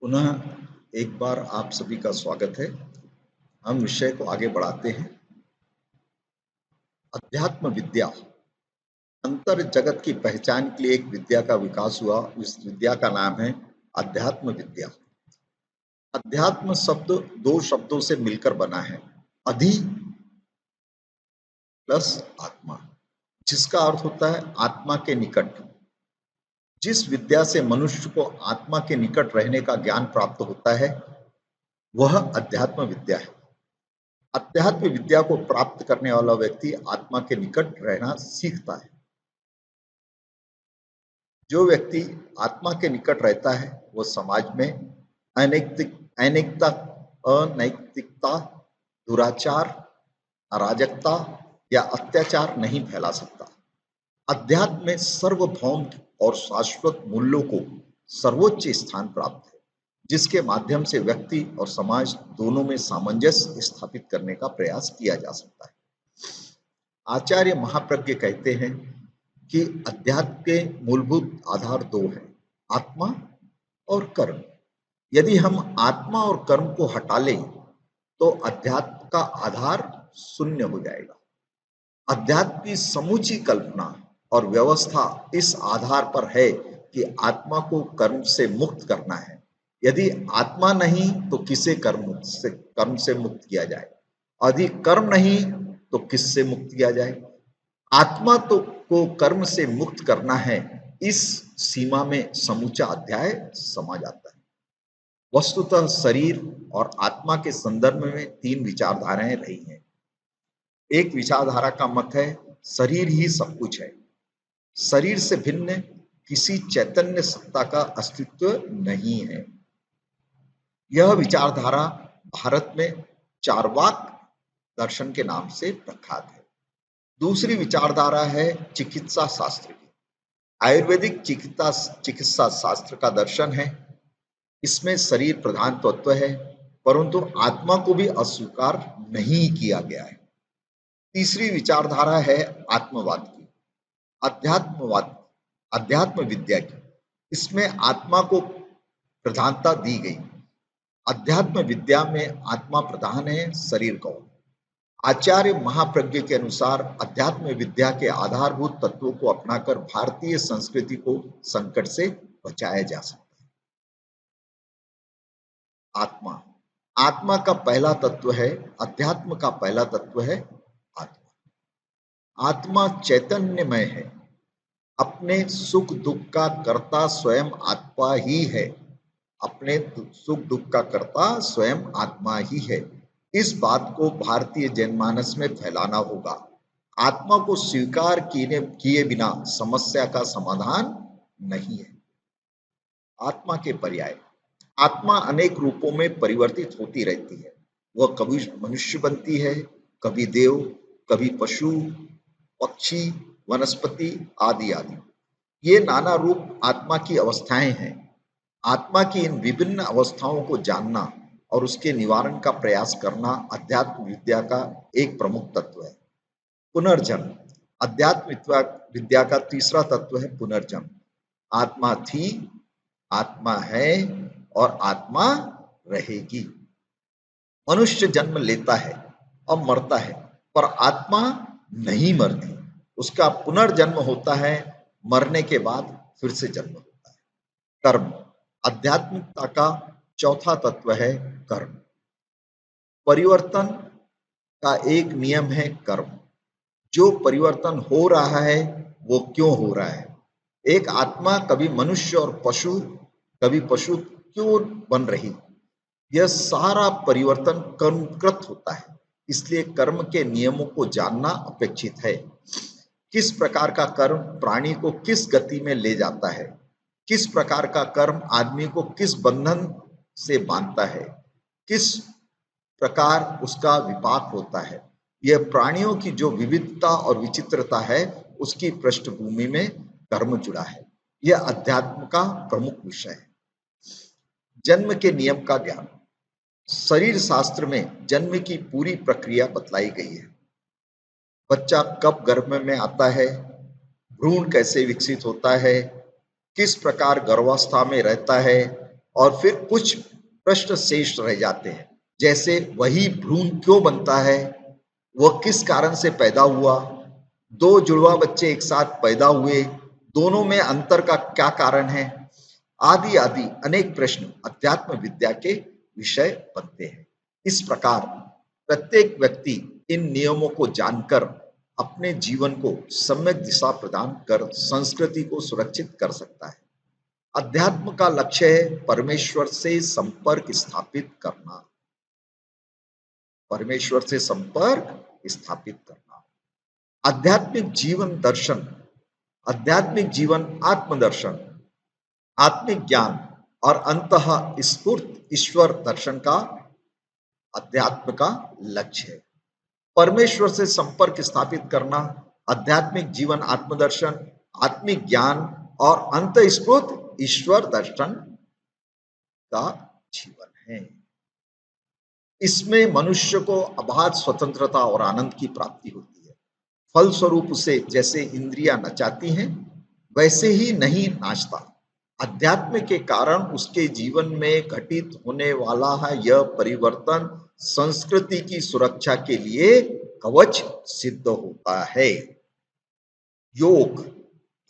पुनः एक बार आप सभी का स्वागत है। हम विषय को आगे बढ़ाते हैं। अध्यात्म विद्या अंतर जगत की पहचान के लिए एक विद्या का विकास हुआ। इस विद्या का नाम है अध्यात्म विद्या। अध्यात्म शब्द दो शब्दों से मिलकर बना है, अधि प्लस आत्मा, जिसका अर्थ होता है आत्मा के निकट। जिस विद्या से मनुष्य को आत्मा के निकट रहने का ज्ञान प्राप्त होता है वह अध्यात्म विद्या है। अध्यात्म विद्या को प्राप्त करने वाला व्यक्ति आत्मा के निकट रहना सीखता है। जो व्यक्ति आत्मा के निकट रहता है वो समाज में अनैतिकता, अनैतिकता, दुराचार, अराजकता या अत्याचार नहीं फैला सकता। अध्यात्म में सर्वभौम और शाश्वत मूल्यों को सर्वोच्च स्थान प्राप्त है, जिसके माध्यम से व्यक्ति और समाज दोनों में सामंजस्य स्थापित करने का प्रयास किया जा सकता है। आचार्य महाप्रज्ञ कहते हैं कि अध्यात्म के मूलभूत आधार दो हैं, आत्मा और कर्म। यदि हम आत्मा और कर्म को हटा लें तो अध्यात्म का आधार शून्य हो जाएगा। अध्यात्म की समूची कल्पना और व्यवस्था इस आधार पर है कि आत्मा को कर्म से मुक्त करना है। यदि आत्मा नहीं तो किसे कर्म से मुक्त किया जाए? यदि कर्म नहीं तो किससे मुक्त किया जाए? आत्मा तो को कर्म से मुक्त करना है, इस सीमा में समूचा अध्याय समा जाता है। वस्तुतः शरीर और आत्मा के संदर्भ में तीन विचारधाराएं रही हैं। एक विचारधारा का मत है शरीर ही सब कुछ है, शरीर से भिन्न किसी चैतन्य सत्ता का अस्तित्व नहीं है। यह विचारधारा भारत में चार्वाक दर्शन के नाम से प्रख्यात है। दूसरी विचारधारा है चिकित्सा शास्त्र की। आयुर्वेदिक चिकित्सा शास्त्र का दर्शन है। इसमें शरीर प्रधान तत्व है, परंतु आत्मा को भी अस्वीकार नहीं किया गया है। तीसरी विचारधारा है आत्मवाद की, अध्यात्मवाद, अध्यात्म विद्या की। इसमें आत्मा को प्रधानता दी गई। अध्यात्म विद्या में आत्मा प्रधान है, शरीर गौण। आचार्य महाप्रज्ञ के अनुसार अध्यात्म विद्या के आधारभूत तत्वों को अपनाकर भारतीय संस्कृति को संकट से बचाया जा सकता है। आत्मा, आत्मा का पहला तत्व है, अध्यात्म का पहला तत्व है आत्मा। आत्मा चैतन्यमय है, अपने सुख दुख का कर्ता स्वयं आत्मा ही है। अपने सुख दुख का कर्ता स्वयं आत्मा ही है। इस बात को भारतीय जनमानस में फैलाना होगा। आत्मा को स्वीकार किए बिना समस्या का समाधान नहीं है। आत्मा के पर्याय, आत्मा अनेक रूपों में परिवर्तित होती रहती है। वह कभी मनुष्य बनती है, कभी देव, कभी पशु, पक्षी, वनस्पति आदि आदि। ये नाना रूप आत्मा की अवस्थाएं हैं। आत्मा की इन विभिन्न अवस्थाओं को जानना और उसके निवारण का प्रयास करना अध्यात्म विद्या का एक प्रमुख तत्व है। पुनर्जन्म, अध्यात्म विद्या का तीसरा तत्व है पुनर्जन्म। आत्मा थी, आत्मा है और आत्मा रहेगी। मनुष्य जन्म लेता है और मरता है, पर आत्मा नहीं मरती। उसका पुनर्जन्म होता है, मरने के बाद फिर से जन्म होता है। कर्म, आध्यात्मिकता का चौथा तत्व है कर्म। परिवर्तन का एक नियम है कर्म। जो परिवर्तन हो रहा है वो क्यों हो रहा है? एक आत्मा कभी मनुष्य और पशु, कभी पशु क्यों बन रही? यह सारा परिवर्तन कर्मकृत होता है। इसलिए कर्म के नियमों को जानना अपेक्षित है। किस प्रकार का कर्म प्राणी को किस गति में ले जाता है, किस प्रकार का कर्म आदमी को किस बंधन से बांधता है, किस प्रकार उसका विपाक होता है, यह प्राणियों की जो विविधता और विचित्रता है उसकी पृष्ठभूमि में कर्म जुड़ा है। यह अध्यात्म का प्रमुख विषय है। जन्म के नियम का ज्ञान, शरीर शास्त्र में जन्म की पूरी प्रक्रिया बतलाई गई है। बच्चा कब गर्भ में आता है, भ्रूण कैसे विकसित होता है, किस प्रकार गर्भावस्था में रहता है, और फिर कुछ प्रश्न शेष रह जाते हैं, जैसे वही भ्रूण क्यों बनता है, वह किस कारण से पैदा हुआ, दो जुड़वा बच्चे एक साथ पैदा हुए, दोनों में अंतर का क्या कारण है, आदि आदि अनेक प्रश्न अध्यात्म विद्या के विषय बनते हैं। इस प्रकार प्रत्येक व्यक्ति इन नियमों को जानकर अपने जीवन को सम्यक दिशा प्रदान कर संस्कृति को सुरक्षित कर सकता है। अध्यात्म का लक्ष्य है परमेश्वर से संपर्क स्थापित करना, परमेश्वर से संपर्क स्थापित करना। आध्यात्मिक जीवन दर्शन, आध्यात्मिक जीवन आत्मदर्शन, आत्मिक ज्ञान और अंतः स्फूर्त ईश्वर दर्शन का अध्यात्म का लक्ष्य है। परमेश्वर से संपर्क स्थापित करना, आध्यात्मिक जीवन आत्मदर्शन, आत्मिक ज्ञान और अंत स्फूर्त ईश्वर दर्शन का जीवन है। इसमें मनुष्य को अबाध स्वतंत्रता और आनंद की प्राप्ति होती है। फलस्वरूप उसे जैसे इंद्रियां नचाती हैं वैसे ही नहीं नाचता। अध्यात्म के कारण उसके जीवन में घटित होने वाला है यह परिवर्तन संस्कृति की सुरक्षा के लिए कवच सिद्ध होता है। योग,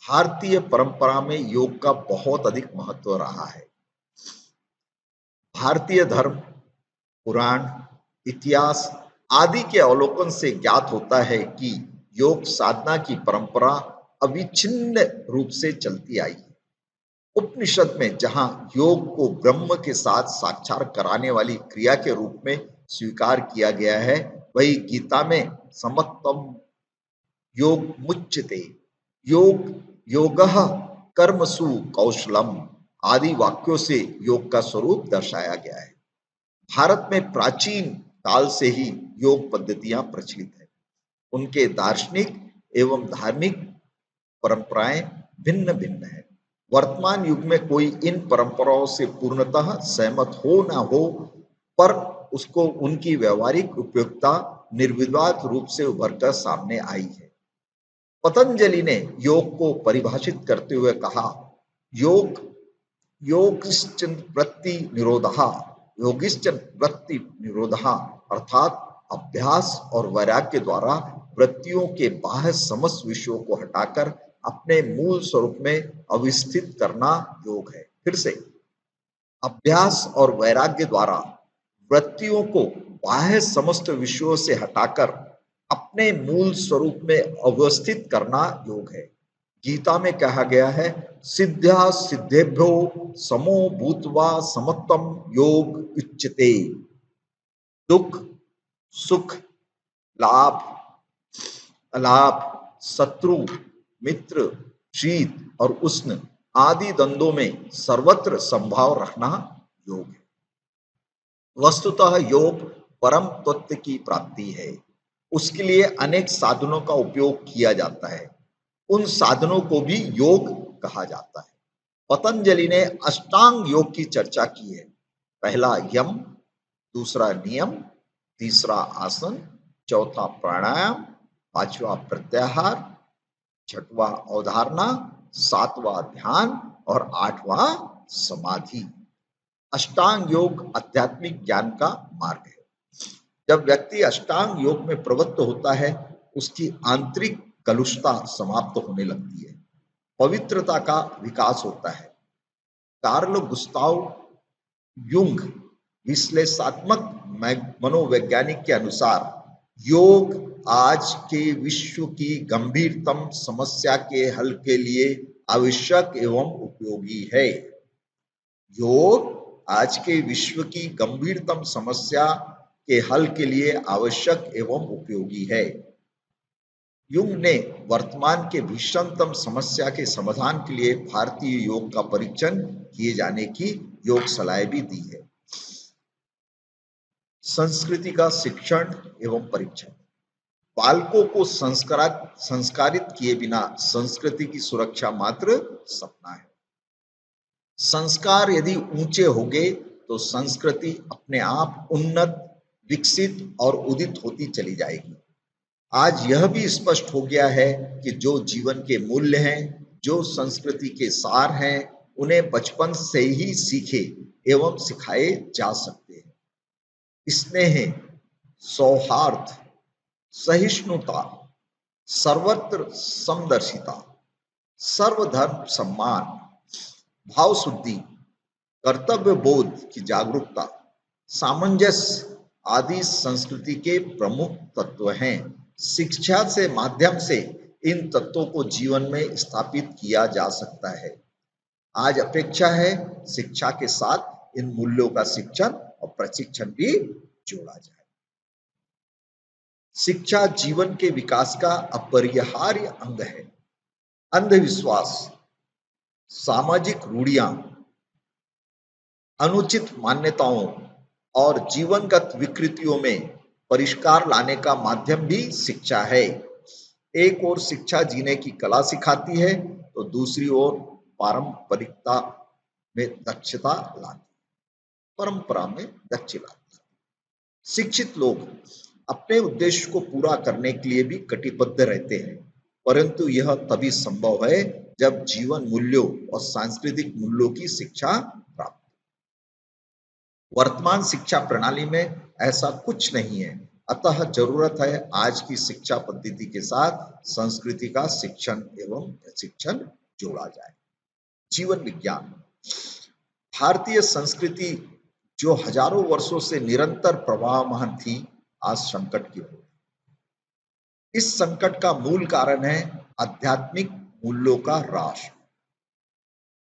भारतीय परंपरा में योग का बहुत अधिक महत्व रहा है। भारतीय धर्म, पुराण, इतिहास आदि के अवलोकन से ज्ञात होता है कि योग साधना की परंपरा अविच्छिन्न रूप से चलती आई है। उपनिषद में जहां योग को ब्रह्म के साथ साक्षात कराने वाली क्रिया के रूप में स्वीकार किया गया है, वही गीता में समत्वम योग मुच्यते, योग योगः कर्मसु कौशलम आदि वाक्यों से योग का स्वरूप दर्शाया गया है। भारत में प्राचीन काल से ही योग पद्धतियां प्रचलित है। उनके दार्शनिक एवं धार्मिक परंपराएं भिन्न भिन्न है। वर्तमान युग में कोई इन परंपराओं से पूर्णतः सहमत हो ना हो, पर उसको उनकी व्यवहारिक उपयोगिता निर्विवाद रूप से उभरकर सामने आई है। पतंजलि ने योग को परिभाषित करते हुए कहा, योग योगिश्च वृत्ति निरोधः, योगिश्च वृत्ति निरोधः अर्थात अभ्यास और वैराग्य द्वारा वृत्तियों के बाह्य समस्त विषयों को हटाकर अपने मूल स्वरूप में अवस्थित करना योग है। फिर से, अभ्यास और वैराग्य द्वारा वृत्तियों को बाह्य समस्त विषयों से हटाकर अपने मूल स्वरूप में अवस्थित करना योग है। गीता में कहा गया है, सिद्ध्या सिद्धेभ्यो समो भूत्वा समत्वम योग उच्यते। दुख, सुख, लाभ, अलाभ, शत्रु, मित्र, शीत और उष्ण आदि द्वंद्वों में सर्वत्र संभाव रखना योग है। वस्तुतः योग परम तत्व की प्राप्ति है। उसके लिए अनेक साधनों का उपयोग किया जाता है। उन साधनों को भी योग कहा जाता है। पतंजलि ने अष्टांग योग की चर्चा की है। पहला यम, दूसरा नियम, तीसरा आसन, चौथा प्राणायाम, पांचवा प्रत्याहार, छठवां अवधारणा, सातवां ध्यान और आठवां समाधि। अष्टांग योग आध्यात्मिक ज्ञान का मार्ग है। जब व्यक्ति अष्टांग योग में प्रवृत्त होता है, उसकी आंतरिक कलुषता समाप्त होने लगती है, पवित्रता का विकास होता है। कार्ल गुस्ताव युंग विश्लेषणात्मक मनोवैज्ञानिक के अनुसार योग आज के विश्व की गंभीरतम समस्या के हल के लिए आवश्यक एवं उपयोगी है। योग आज के विश्व की गंभीरतम समस्या के हल के लिए आवश्यक एवं उपयोगी है। युंग ने वर्तमान के भीषणतम समस्या के समाधान के लिए भारतीय योग का परीक्षण किए जाने की योग सलाह भी दी है। संस्कृति का शिक्षण एवं परीक्षण। बालकों को संस्कारित किए बिना संस्कृति की सुरक्षा मात्र सपना है। संस्कार यदि ऊंचे होंगे तो संस्कृति अपने आप उन्नत, विकसित और उदित होती चली जाएगी। आज यह भी स्पष्ट हो गया है कि जो जीवन के मूल्य हैं, जो संस्कृति के सार हैं, उन्हें बचपन से ही सीखे एवं सिखाए जा सकते हैं। स्नेह, सौहार्द, सहिष्णुता, सर्वत्र समदर्शिता, सर्वधर्म सम्मान, भाव शुद्धि, कर्तव्य बोध की जागरूकता, सामंजस्य आदि संस्कृति के प्रमुख तत्व हैं। शिक्षा से माध्यम से इन तत्वों को जीवन में स्थापित किया जा सकता है। आज अपेक्षा है शिक्षा के साथ इन मूल्यों का शिक्षण और प्रशिक्षण भी जोड़ा जाए। शिक्षा जीवन के विकास का अपरिहार्य अंग है। अंधविश्वास, सामाजिक रूढ़ियां, अनुचित मान्यताओं और जीवनगत विकृतियों में परिष्कार लाने का माध्यम भी शिक्षा है। एक ओर शिक्षा जीने की कला सिखाती है तो दूसरी ओर पारंपरिकता में दक्षता लाती, परंपरा में दक्षता लाती। शिक्षित लोग अपने उद्देश्य को पूरा करने के लिए भी कटिबद्ध रहते हैं, परंतु यह तभी संभव है जब जीवन मूल्यों और सांस्कृतिक मूल्यों की शिक्षा प्राप्त। वर्तमान शिक्षा प्रणाली में ऐसा कुछ नहीं है, अतः जरूरत है आज की शिक्षा पद्धति के साथ संस्कृति का शिक्षण एवं प्रशिक्षण जोड़ा जाए। जीवन विज्ञान, भारतीय संस्कृति जो हजारों वर्षों से निरंतर प्रवाहमान थी, आज संकट की ओर। इस संकट का मूल कारण है आध्यात्मिक मूल्यों का ह्रास।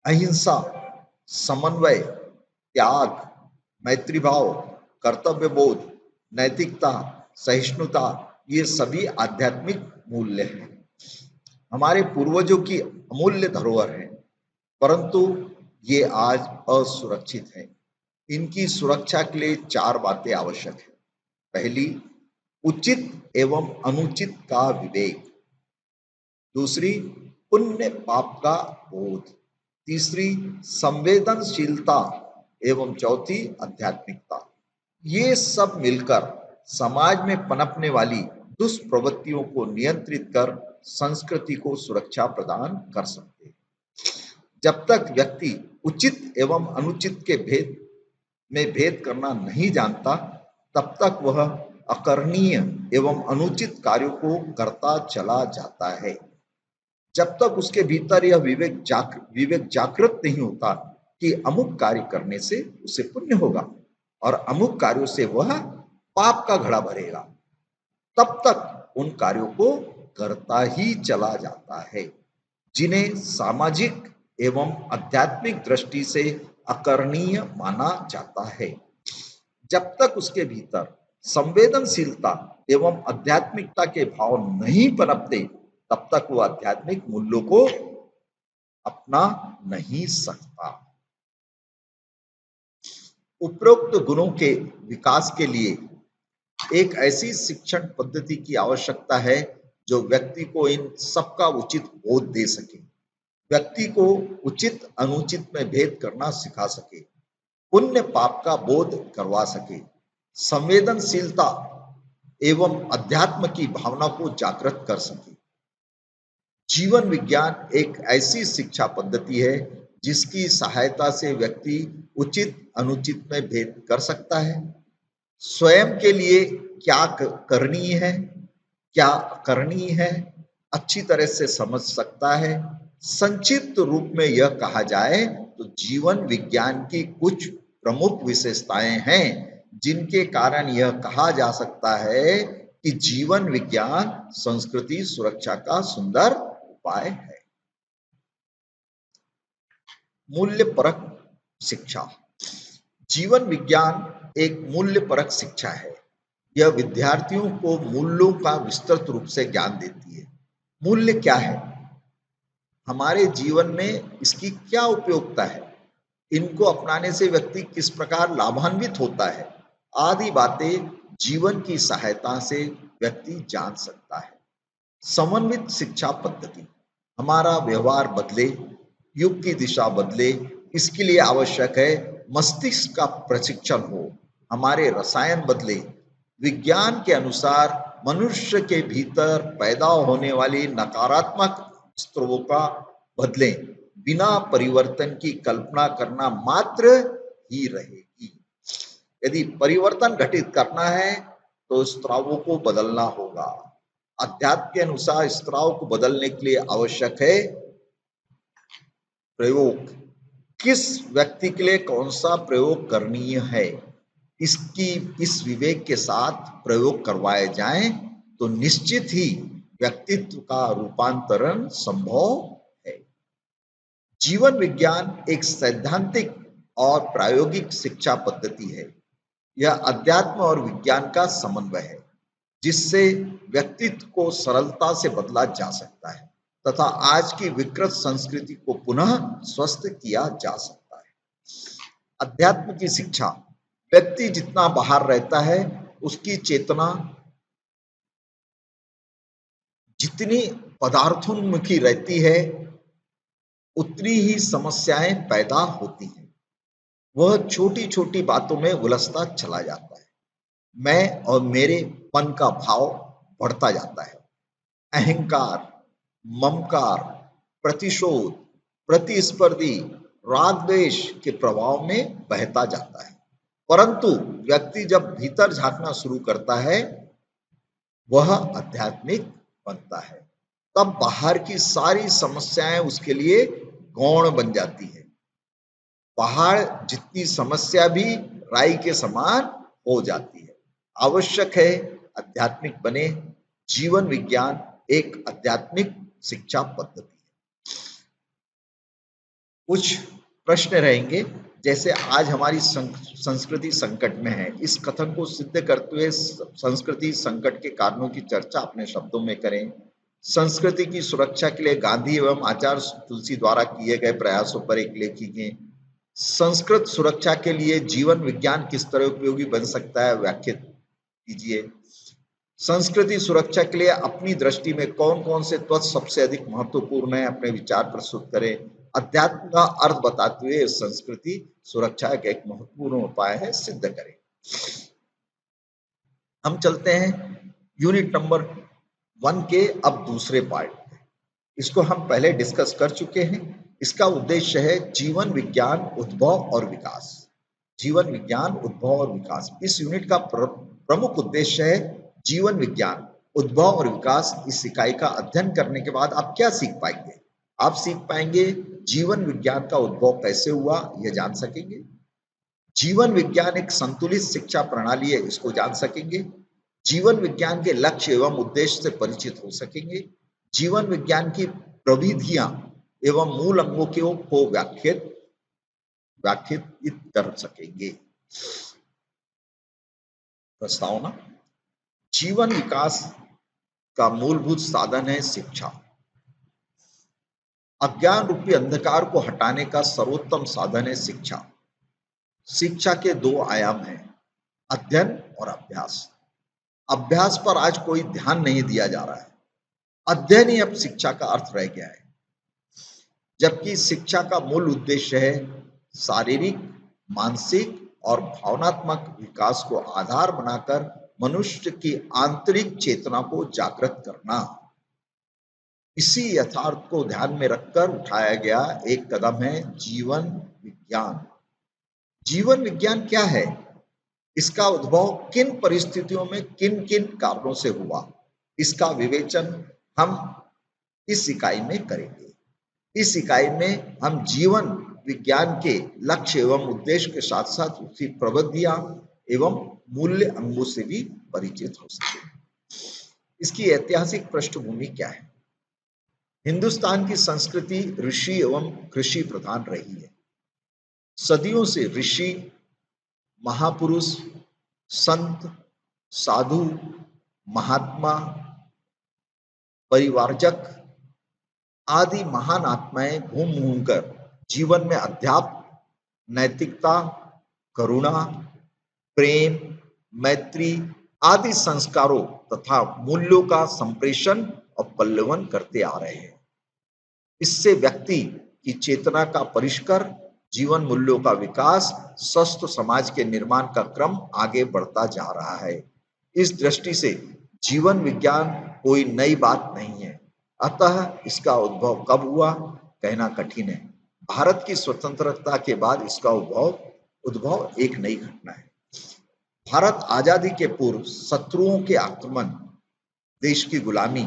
अहिंसा, समन्वय, त्याग, मैत्रीभाव, कर्तव्य बोध, नैतिकता, सहिष्णुता, ये सभी आध्यात्मिक मूल्य हैं। हमारे पूर्वजों की अमूल्य धरोहर है, परंतु ये आज असुरक्षित है। इनकी सुरक्षा के लिए 4 बातें आवश्यक है। पहली, उचित एवं अनुचित का विवेक। दूसरी, पुण्य पाप का बोध। तीसरी, संवेदनशीलता एवं चौथी, आध्यात्मिकता। ये सब मिलकर समाज में पनपने वाली दुष्प्रवृत्तियों को नियंत्रित कर संस्कृति को सुरक्षा प्रदान कर सकते हैं। जब तक व्यक्ति उचित एवं अनुचित के भेद करना नहीं जानता, तब तक वह अकरणीय एवं अनुचित कार्यों को करता चला जाता है। जब तक उसके भीतर यह विवेक जागृत नहीं होता कि अमुक कार्य करने से उसे पुण्य होगा और अमुक कार्यों से वह पाप का घड़ा भरेगा, तब तक उन कार्यों को करता ही चला जाता है, जिन्हें सामाजिक एवं आध्यात्मिक दृष्टि से अकरणीय माना जाता है। जब तक उसके भीतर संवेदनशीलता एवं आध्यात्मिकता के भाव नहीं पनपते, तब तक वो आध्यात्मिक मूल्यों को अपना नहीं सकता। उपरोक्त गुणों के विकास के लिए एक ऐसी शिक्षण पद्धति की आवश्यकता है जो व्यक्ति को इन सबका उचित बोध दे सके, व्यक्ति को उचित अनुचित में भेद करना सिखा सके, पुण्य पाप का बोध करवा सके, संवेदनशीलता एवं अध्यात्म की भावना को जागृत कर सके। जीवन विज्ञान एक ऐसी शिक्षा पद्धति है जिसकी सहायता से व्यक्ति उचित अनुचित में भेद कर सकता है, स्वयं के लिए क्या करनी है, क्या करनी है, अच्छी तरह से समझ सकता है। संक्षिप्त रूप में यह कहा जाए तो जीवन विज्ञान की कुछ प्रमुख विशेषताएं हैं जिनके कारण यह कहा जा सकता है कि जीवन विज्ञान संस्कृति सुरक्षा का सुंदर उपाय है। मूल्य परक शिक्षा। जीवन विज्ञान एक मूल्य परक शिक्षा है। यह विद्यार्थियों को मूल्यों का विस्तृत रूप से ज्ञान देती है। मूल्य क्या है, हमारे जीवन में इसकी क्या उपयोगिता है, इनको अपनाने से व्यक्ति किस प्रकार लाभान्वित होता है, आदि बातें जीवन की सहायता से व्यक्ति जान सकता है। समन्वित शिक्षा पद्धति। हमारा व्यवहार बदले, युग की दिशा बदले, इसके लिए आवश्यक है मस्तिष्क का प्रशिक्षण हो, हमारे रसायन बदले, विज्ञान के अनुसार मनुष्य के भीतर पैदा होने वाली नकारात्मक स्त्रोतों का बदलें। बिना परिवर्तन की कल्पना करना मात्र ही रहेगी। यदि परिवर्तन घटित करना है तो स्त्रावों को बदलना होगा। अध्यात्म के अनुसार स्त्राव को बदलने के लिए आवश्यक है प्रयोग। किस व्यक्ति के लिए कौन सा प्रयोग करणीय है, इसकी इस विवेक के साथ प्रयोग करवाए जाएं तो निश्चित ही व्यक्तित्व का रूपांतरण संभव है। जीवन विज्ञान एक सैद्धांतिक और प्रायोगिक शिक्षा पद्धति है। यह अध्यात्म और विज्ञान का समन्वय है जिससे व्यक्तित्व को सरलता से बदला जा सकता है तथा आज की विकृत संस्कृति को पुनः स्वस्थ किया जा सकता है। अध्यात्म की शिक्षा, व्यक्ति जितना बाहर रहता है उसकी चेतना जितनी पदार्थोन्मुखी रहती है उतनी ही समस्याएं पैदा होती हैं। वह छोटी छोटी बातों में उलझता चला जाता है। मैं और मेरे पन का भाव बढ़ता जाता है। अहंकार, ममकार, प्रतिशोध, प्रतिस्पर्धी, राग द्वेष के प्रभाव में बहता जाता है। परंतु व्यक्ति जब भीतर झांकना शुरू करता है वह आध्यात्मिक बनता है। तब बाहर की सारी समस्याएं उसके लिए गौण बन जाती है। पहाड़ जितनी समस्या भी राई के समान हो जाती है। आवश्यक है आध्यात्मिक बने। जीवन विज्ञान एक आध्यात्मिक शिक्षा पद्धति है। कुछ प्रश्न रहेंगे, जैसे आज हमारी संस्कृति संकट में है, इस कथन को सिद्ध करते हुए संस्कृति संकट के कारणों की चर्चा अपने शब्दों में करें। संस्कृति की सुरक्षा के लिए गांधी एवं आचार्य तुलसी द्वारा किए गए प्रयासों पर एक लेख कीजिए। संस्कृत सुरक्षा के लिए जीवन विज्ञान किस तरह उपयोगी बन सकता है, व्याख्या कीजिए। संस्कृति सुरक्षा के लिए अपनी दृष्टि में कौन कौन से तत्व सबसे अधिक महत्वपूर्ण है, अपने विचार प्रस्तुत करें। अध्यात्म का अर्थ बताते हुए संस्कृति सुरक्षा का एक महत्वपूर्ण उपाय है, सिद्ध करें। हम चलते हैं यूनिट नंबर 1 के अब दूसरे पार्ट। इसको हम पहले डिस्कस कर चुके हैं। इसका उद्देश्य है जीवन विज्ञान, उद्भव और विकास। जीवन विज्ञान, उद्भव और विकास। इस यूनिट का प्रमुख उद्देश्य है जीवन विज्ञान, उद्भव और विकास। इस इकाई का अध्ययन करने के बाद आप क्या सीख पाएंगे? आप सीख पाएंगे जीवन विज्ञान का उद्भव कैसे हुआ, यह जान सकेंगे। जीवन विज्ञान एक संतुलित शिक्षा प्रणाली है, इसको जान सकेंगे। जीवन विज्ञान के लक्ष्य एवं उद्देश्य से परिचित हो सकेंगे। जीवन विज्ञान की प्रविधियां एवं मूल अंगों को व्याख्यात कर सकेंगे। प्रस्तावना। जीवन विकास का मूलभूत साधन है शिक्षा। अज्ञान रूपी अंधकार को हटाने का सर्वोत्तम साधन है शिक्षा। शिक्षा के 2 आयाम हैं, अध्ययन और अभ्यास। अभ्यास पर आज कोई ध्यान नहीं दिया जा रहा है। अध्ययन ही अब शिक्षा का अर्थ रह गया है, जबकि शिक्षा का मूल उद्देश्य है शारीरिक, मानसिक और भावनात्मक विकास को आधार बनाकर मनुष्य की आंतरिक चेतना को जागृत करना। इसी यथार्थ को ध्यान में रखकर उठाया गया एक कदम है जीवन विज्ञान। जीवन विज्ञान क्या है? इसका उद्भव किन परिस्थितियों में किन किन कारणों से हुआ, इसका विवेचन हम इस इकाई में करेंगे। इस इकाई में हम जीवन विज्ञान के लक्ष्य एवं उद्देश्य के साथ साथ उसकी प्रविधियां एवं मूल्य अंगों से भी परिचित हो सकेंगे। इसकी ऐतिहासिक पृष्ठभूमि क्या है? हिंदुस्तान की संस्कृति ऋषि एवं कृषि प्रधान रही है। सदियों से ऋषि, महापुरुष, संत, साधु, महात्मा, परिवारजक आदि महान आत्माएं घूम घूम कर जीवन में अध्यात्म, नैतिकता, करुणा, प्रेम, मैत्री आदि संस्कारों तथा मूल्यों का संप्रेषण और पल्लवन करते आ रहे हैं। इससे व्यक्ति की चेतना का परिष्कार, जीवन मूल्यों का विकास, स्वस्थ समाज के निर्माण का क्रम आगे बढ़ता जा रहा है। इस दृष्टि से जीवन विज्ञान कोई नई बात नहीं है। अतः इसका उद्भव कब हुआ कहना कठिन है। भारत की स्वतंत्रता के बाद इसका उद्भव उद्भव एक नई घटना है। भारत आजादी के पूर्व शत्रुओं के आक्रमण, देश की गुलामी,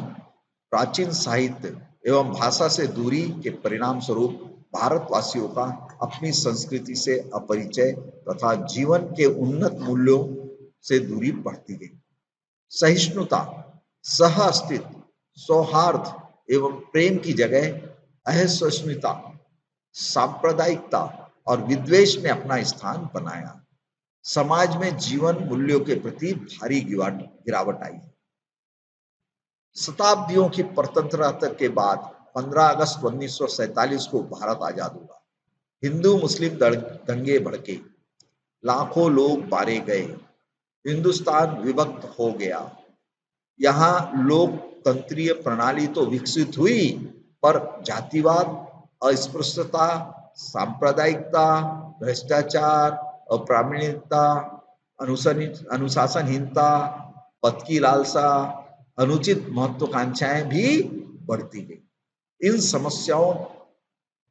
प्राचीन साहित्य एवं भाषा से दूरी के परिणाम स्वरूप भारतवासियों का अपनी संस्कृति से अपरिचय तथा जीवन के उन्नत मूल्यों से दूरी बढ़ती गई। सहिष्णुता, सह अस्तित्व, सौहार्द एवं प्रेम की जगह असहिष्णुता, सांप्रदायिकता और विद्वेष ने अपना स्थान बनाया। समाज में जीवन मूल्यों के प्रति भारी गिरावट आई। शताब्दियों की परतंत्रता के बाद 15 अगस्त 1947 को भारत आजाद हुआ। हिंदू मुस्लिम दंगे भड़के, लाखों लोग मारे गए, हिंदुस्तान विभक्त हो गया। यहाँ लोकतंत्रीय प्रणाली तो विकसित हुई, पर जातिवाद, अस्पृश्यता, सांप्रदायिकता, भ्रष्टाचार, अप्रामाणिकता, अनुशासनहीनता, पद की लालसा, अनुचित महत्वाकांक्षाएं भी बढ़ती गई। इन समस्याओं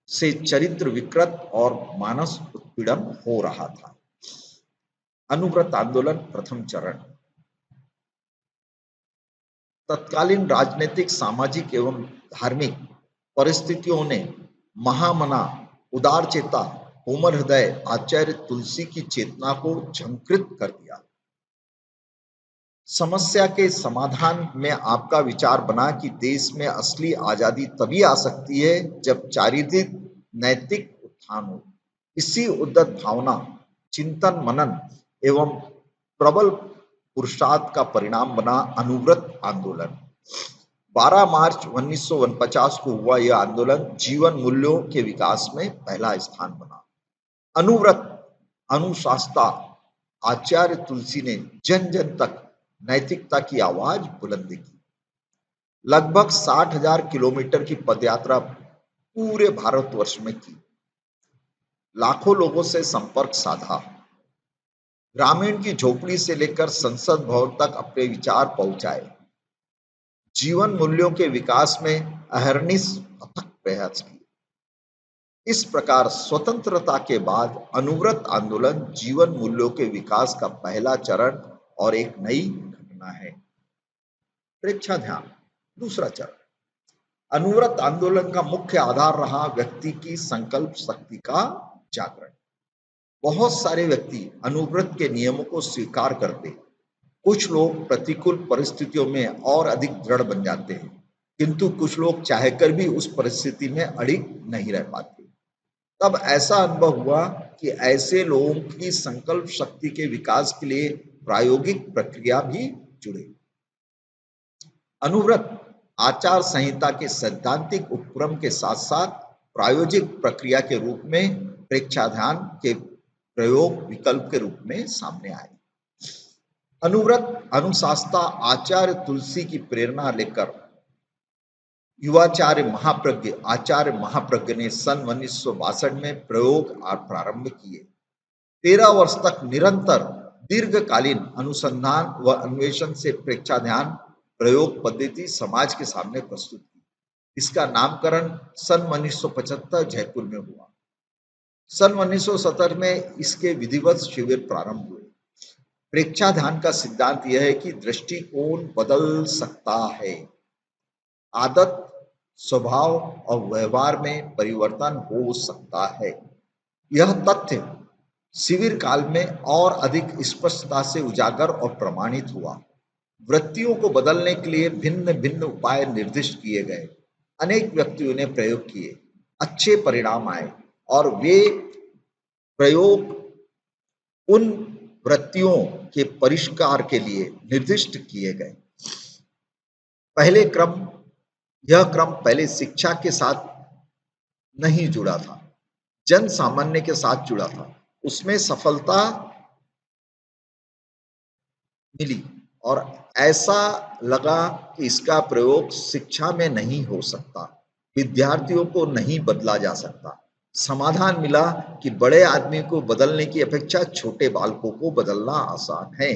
से चरित्र विकृत और मानस उत्पीड़न हो रहा था। अनुव्रत आंदोलन प्रथम चरण। तत्कालीन राजनीतिक, सामाजिक एवं धार्मिक परिस्थितियों ने महामना, उदारचेता, कोमल हृदय आचार्य तुलसी की चेतना को झंकृत कर दिया। समस्या के समाधान में आपका विचार बना कि देश में असली आजादी तभी आ सकती है जब चारित्रिक नैतिक उत्थान हो। इसी उद्दत भावना, चिंतन, मनन एवं प्रबल पुरुषार्थ का परिणाम बना अनुव्रत आंदोलन। 12 मार्च 1949 को हुआ यह आंदोलन जीवन मूल्यों के विकास में पहला स्थान बना। अनुव्रत, अनुशासता आचार्य तुलसी ने जन जन तक नैतिकता की आवाज बुलंद की। लगभग 60,000 किलोमीटर की पदयात्रा पूरे भारतवर्ष में की। लाखों लोगों से संपर्क साधा। ग्रामीण की झोपड़ी से लेकर संसद भवन तक अपने विचार पहुंचाए। जीवन मूल्यों के विकास में अहर्निश अथक प्रयास किए। इस प्रकार स्वतंत्रता के बाद अनुव्रत आंदोलन जीवन मूल्यों के विकास का पहला चरण और एक नई घटना है। प्रेक्षा ध्यान। दूसरा चरण। अनुव्रत आंदोलन का मुख्य आधार रहा व्यक्ति की संकल्प शक्ति का जागरण। बहुत सारे व्यक्ति अनुव्रत के नियमों को स्वीकार करते, कुछ लोग प्रतिकूल परिस्थितियों में और अधिक दृढ़ बन जाते हैं, किंतु कुछ लोग चाहकर भी उस परिस्थिति में अड़िग नहीं रह पाते। तब ऐसा अनुभव हुआ कि ऐसे लोगों की संकल्प शक्ति के विकास के लिए प्रायोगिक प्रक्रिया भी जुड़े। अनुव्रत आचार संहिता के सैद्धांतिक उपक्रम के साथ साथ प्रायोगिक प्रक्रिया के रूप में प्रेक्षा ध्यान के प्रयोग विकल्प के रूप में सामने आए। अनुव्रत अनुशासता आचार्य तुलसी की प्रेरणा लेकर युवाचार्य महाप्रज्ञ आचार्य महाप्रज्ञ ने सन 1962 में प्रयोग प्रारंभ किए। 13 वर्ष तक निरंतर दीर्घकालीन अनुसंधान व अन्वेषण से प्रेक्षा ध्यान प्रयोग पद्धति समाज के सामने प्रस्तुत की। इसका नामकरण सन 1975 जयपुर में हुआ। सन 1970 में इसके विधिवत शिविर प्रारंभ हुए। प्रेक्षा ध्यान का सिद्धांत यह है कि दृष्टिकोण बदल सकता है। आदत, स्वभाव और व्यवहार में परिवर्तन हो सकता है। यह तथ्य शिविर काल में और अधिक स्पष्टता से उजागर और प्रमाणित हुआ। वृत्तियों को बदलने के लिए भिन्न भिन्न उपाय निर्दिष्ट किए गए। अनेक व्यक्तियों ने प्रयोग किए, अच्छे परिणाम आए और वे प्रयोग उन वृत्तियों के परिष्कार के लिए निर्दिष्ट किए गए। यह क्रम पहले शिक्षा के साथ नहीं जुड़ा था, जन सामान्य के साथ जुड़ा था। उसमें सफलता मिली और ऐसा लगा कि इसका प्रयोग शिक्षा में नहीं हो सकता, विद्यार्थियों को नहीं बदला जा सकता। समाधान मिला कि बड़े आदमी को बदलने की अपेक्षा छोटे बालकों को बदलना आसान है।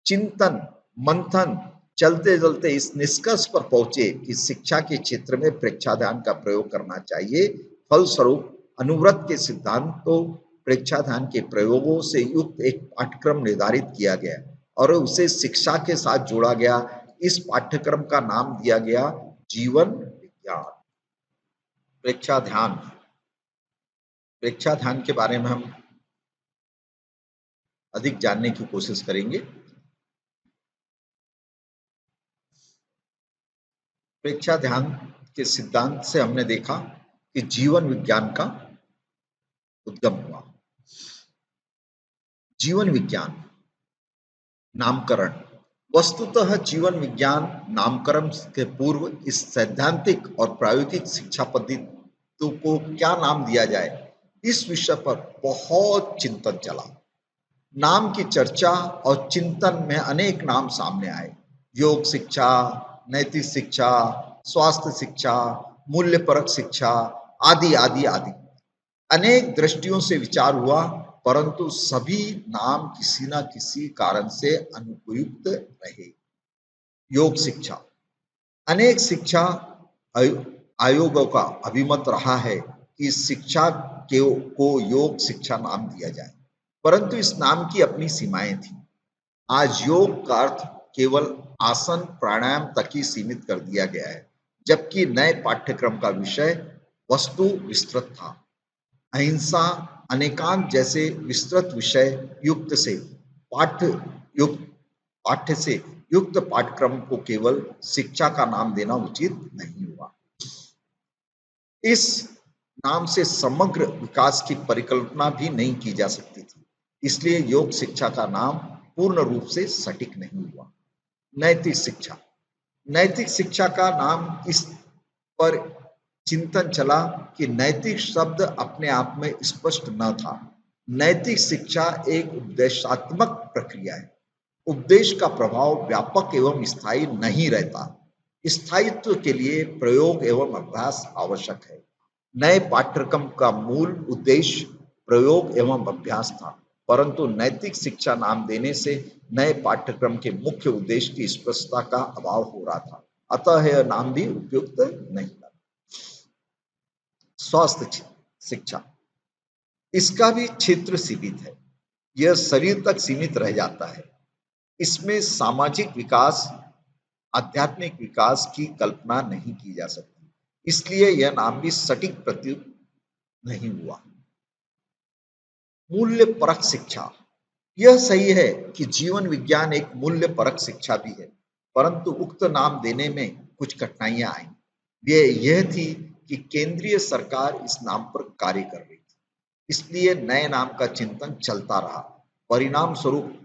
चिंतन मंथन चलते चलते इस निष्कर्ष पर पहुंचे कि शिक्षा के क्षेत्र में प्रेक्षा ध्यान का प्रयोग करना चाहिए। फलस्वरूप अनुव्रत के सिद्धांतों प्रेक्षा ध्यान के प्रयोगों से युक्त एक पाठ्यक्रम निर्धारित किया गया और उसे शिक्षा के साथ जोड़ा गया। इस पाठ्यक्रम का नाम दिया गया जीवन विज्ञान। प्रेक्षा ध्यान, प्रेक्षा ध्यान के बारे में हम अधिक जानने की कोशिश करेंगे। प्रेक्षा ध्यान के सिद्धांत से हमने देखा कि जीवन विज्ञान का उद्गम हुआ। जीवन विज्ञान नामकरण, वस्तुतः जीवन विज्ञान नामकरण के पूर्व इस सैद्धांतिक और प्रायोगिक शिक्षा पद्धति को क्या नाम दिया जाए, इस विषय पर बहुत चिंतन चला। नाम की चर्चा और चिंतन में अनेक नाम सामने आए। योग शिक्षा, नैतिक शिक्षा, स्वास्थ्य शिक्षा, मूल्यपरक शिक्षा आदि आदि आदि अनेक दृष्टियों से विचार हुआ, परंतु सभी नाम किसी न किसी कारण से अनुपयुक्त रहे। योग शिक्षा, अनेक शिक्षा आयोगों का अभिमत रहा है कि इस शिक्षा को योग शिक्षा नाम दिया जाए, परंतु इस नाम की अपनी सीमाएं थी। आज योग का अर्थ केवल आसन प्राणायाम तक ही सीमित कर दिया गया है, जबकि नए पाठ्यक्रम का विषय वस्तु विस्तृत था। अहिंसा, अनेकांत जैसे विस्तृत विषय युक्त से युक्त पाठ्यक्रम को केवल शिक्षा का नाम देना उचित नहीं हुआ। इस नाम से समग्र विकास की परिकल्पना भी नहीं की जा सकती थी, इसलिए योग शिक्षा का नाम पूर्ण रूप से सटीक नहीं हुआ। नैतिक शिक्षा, नैतिक शिक्षा का नाम इस पर चिंतन चला कि नैतिक शब्द अपने आप में स्पष्ट न था। नैतिक शिक्षा एक उपदेशात्मक प्रक्रिया है। उपदेश का प्रभाव व्यापक एवं स्थायी नहीं रहता। स्थायित्व के लिए प्रयोग एवं अभ्यास आवश्यक है। नए पाठ्यक्रम का मूल उद्देश्य प्रयोग एवं अभ्यास था, परंतु नैतिक शिक्षा नाम देने से नए पाठ्यक्रम के मुख्य उद्देश्य की स्पष्टता का अभाव हो रहा था, अतः यह नाम भी उपयुक्त नहीं था। स्वास्थ्य शिक्षा, इसका भी क्षेत्र सीमित है। यह शरीर तक सीमित रह जाता है। इसमें सामाजिक विकास, आध्यात्मिक विकास की कल्पना नहीं की जा सकती, इसलिए यह नाम भी सटीक प्रतीत नहीं हुआ। मूल्य परक शिक्षा, यह सही है कि जीवन विज्ञान एक मूल्य परक शिक्षा भी है, परंतु उक्त नाम देने में कुछ कठिनाइयां आई। यह थी कि केंद्रीय सरकार इस नाम पर कार्य कर रही थी, इसलिए नए नाम का चिंतन चलता रहा। परिणाम स्वरूप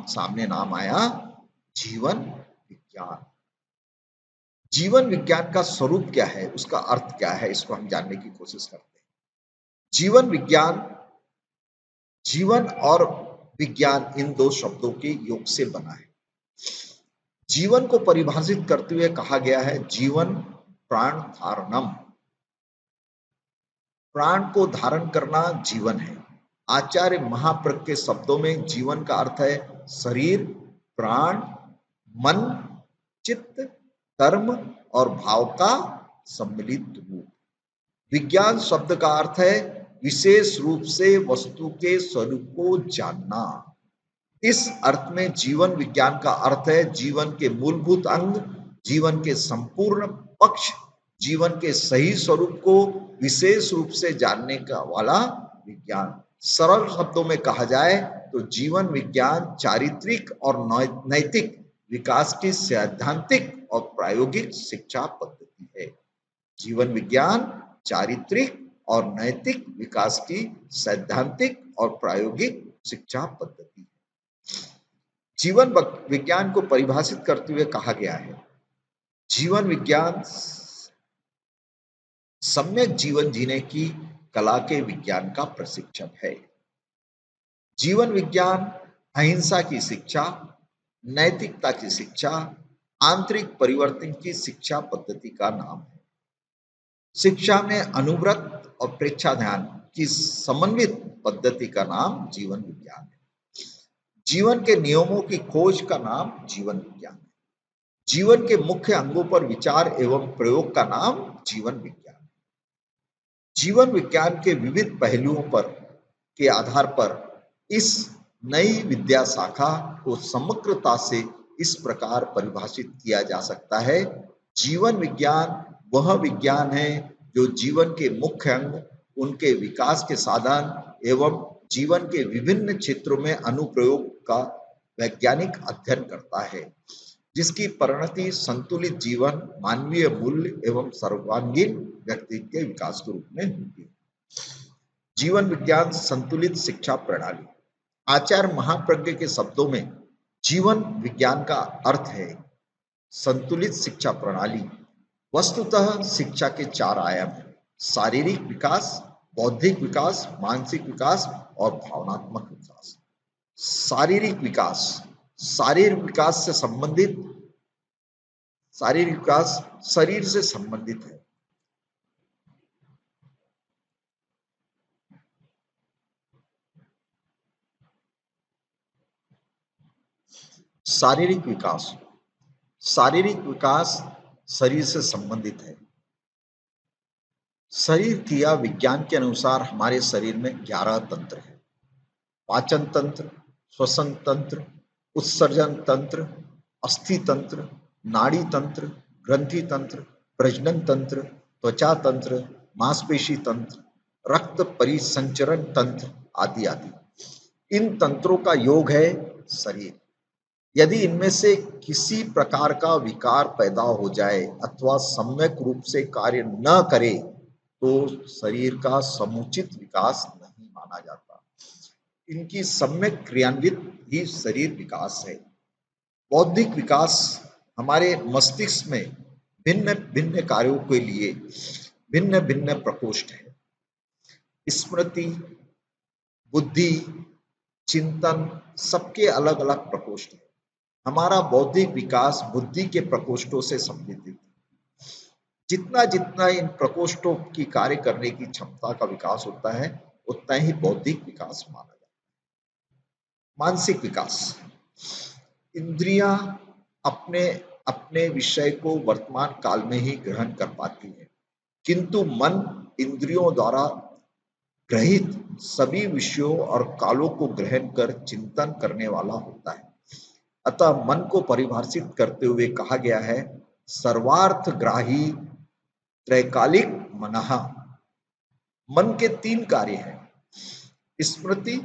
सामने नाम आया जीवन विज्ञान। जीवन विज्ञान का स्वरूप क्या है, उसका अर्थ क्या है, इसको हम जानने की कोशिश करते हैं। जीवन विज्ञान, जीवन और विज्ञान इन दो शब्दों के योग से बना है। जीवन को परिभाषित करते हुए कहा गया है जीवन प्राण धारणम, प्राण को धारण करना जीवन है। आचार्य महाप्रज्ञ के शब्दों में जीवन का अर्थ है शरीर, प्राण, मन, चित्त, कर्म और भाव का सम्मिलित रूप। विज्ञान शब्द का अर्थ है विशेष रूप से वस्तु के स्वरूप को जानना। इस अर्थ में जीवन विज्ञान का अर्थ है जीवन के मूलभूत अंग, जीवन के संपूर्ण पक्ष, जीवन के सही स्वरूप को विशेष रूप से जानने का वाला विज्ञान। सरल शब्दों में कहा जाए तो जीवन विज्ञान चारित्रिक और नैतिक विकास की सैद्धांतिक और प्रायोगिक शिक्षा पद्धति है। जीवन विज्ञान चारित्रिक और नैतिक विकास की सैद्धांतिक और प्रायोगिक शिक्षा पद्धति है। जीवन विज्ञान को परिभाषित करते हुए कहा गया है जीवन विज्ञान सम्यक जीवन जीने की कला के विज्ञान का प्रशिक्षण है। जीवन विज्ञान अहिंसा की शिक्षा, नैतिकता की शिक्षा, आंतरिक परिवर्तन की शिक्षा पद्धति का नाम है। शिक्षा में अनुव्रत और प्रेक्षा ध्यान की समन्वित पद्धति का नाम जीवन विज्ञान है। जीवन के नियमों की खोज का नाम जीवन विज्ञान है। जीवन के मुख्य अंगों पर विचार एवं प्रयोग का नाम जीवन विज्ञान है। जीवन विज्ञान के विविध पहलुओं पर के आधार पर इस नई विद्या शाखा को समग्रता से इस प्रकार परिभाषित किया जा सकता है। जीवन विज्ञान वह विज्ञान है जो जीवन के मुख्य अंग, उनके विकास के साधन एवं जीवन के विभिन्न क्षेत्रों में अनुप्रयोग का वैज्ञानिक अध्ययन करता है, जिसकी परिणति संतुलित जीवन, मानवीय मूल्य एवं सर्वांगीण व्यक्तित्व के विकास के रूप में होती है। जीवन विज्ञान संतुलित शिक्षा प्रणाली। आचार्य महाप्रज्ञ के शब्दों में जीवन विज्ञान का अर्थ है संतुलित शिक्षा प्रणाली। वस्तुतः शिक्षा के 4 आयाम हैं: शारीरिक विकास, बौद्धिक विकास, मानसिक विकास और भावनात्मक विकास। शारीरिक विकास, शारीरिक विकास से संबंधित, शारीरिक विकास शरीर से संबंधित है। शारीरिक विकास, शारीरिक विकास शरीर से संबंधित है। शरीर क्रिया विज्ञान के अनुसार हमारे शरीर में 11 तंत्र है: पाचन तंत्र, श्वसन तंत्र, उत्सर्जन तंत्र, अस्थि तंत्र, नाड़ी तंत्र, ग्रंथि तंत्र, प्रजनन तंत्र, त्वचा तंत्र, मांसपेशी तंत्र, रक्त परिसंचरण तंत्र आदि आदि। इन तंत्रों का योग है शरीर। यदि इनमें से किसी प्रकार का विकार पैदा हो जाए अथवा सम्यक रूप से कार्य न करे तो शरीर का समुचित विकास नहीं माना जाता। इनकी सम्यक क्रियान्वित ही शरीर विकास है। बौद्धिक विकास हमारे मस्तिष्क में भिन्न भिन्न कार्यों के लिए भिन्न भिन्न प्रकोष्ठ है। स्मृति, बुद्धि, चिंतन सबके अलग अलग प्रकोष्ठ है। हमारा बौद्धिक विकास बुद्धि के प्रकोष्ठों से संबंधित है। जितना जितना इन प्रकोष्ठों की कार्य करने की क्षमता का विकास होता है उतना ही बौद्धिक विकास माना जाता है। मानसिक विकास, इंद्रियां अपने अपने विषय को वर्तमान काल में ही ग्रहण कर पाती है, किंतु मन इंद्रियों द्वारा ग्रहित सभी विषयों और कालों को ग्रहण कर चिंतन करने वाला होता है। अतः मन को परिभाषित करते हुए कहा गया है सर्वार्थग्राही त्रैकालिक मनः। मन के 3 कार्य हैं: स्मृति,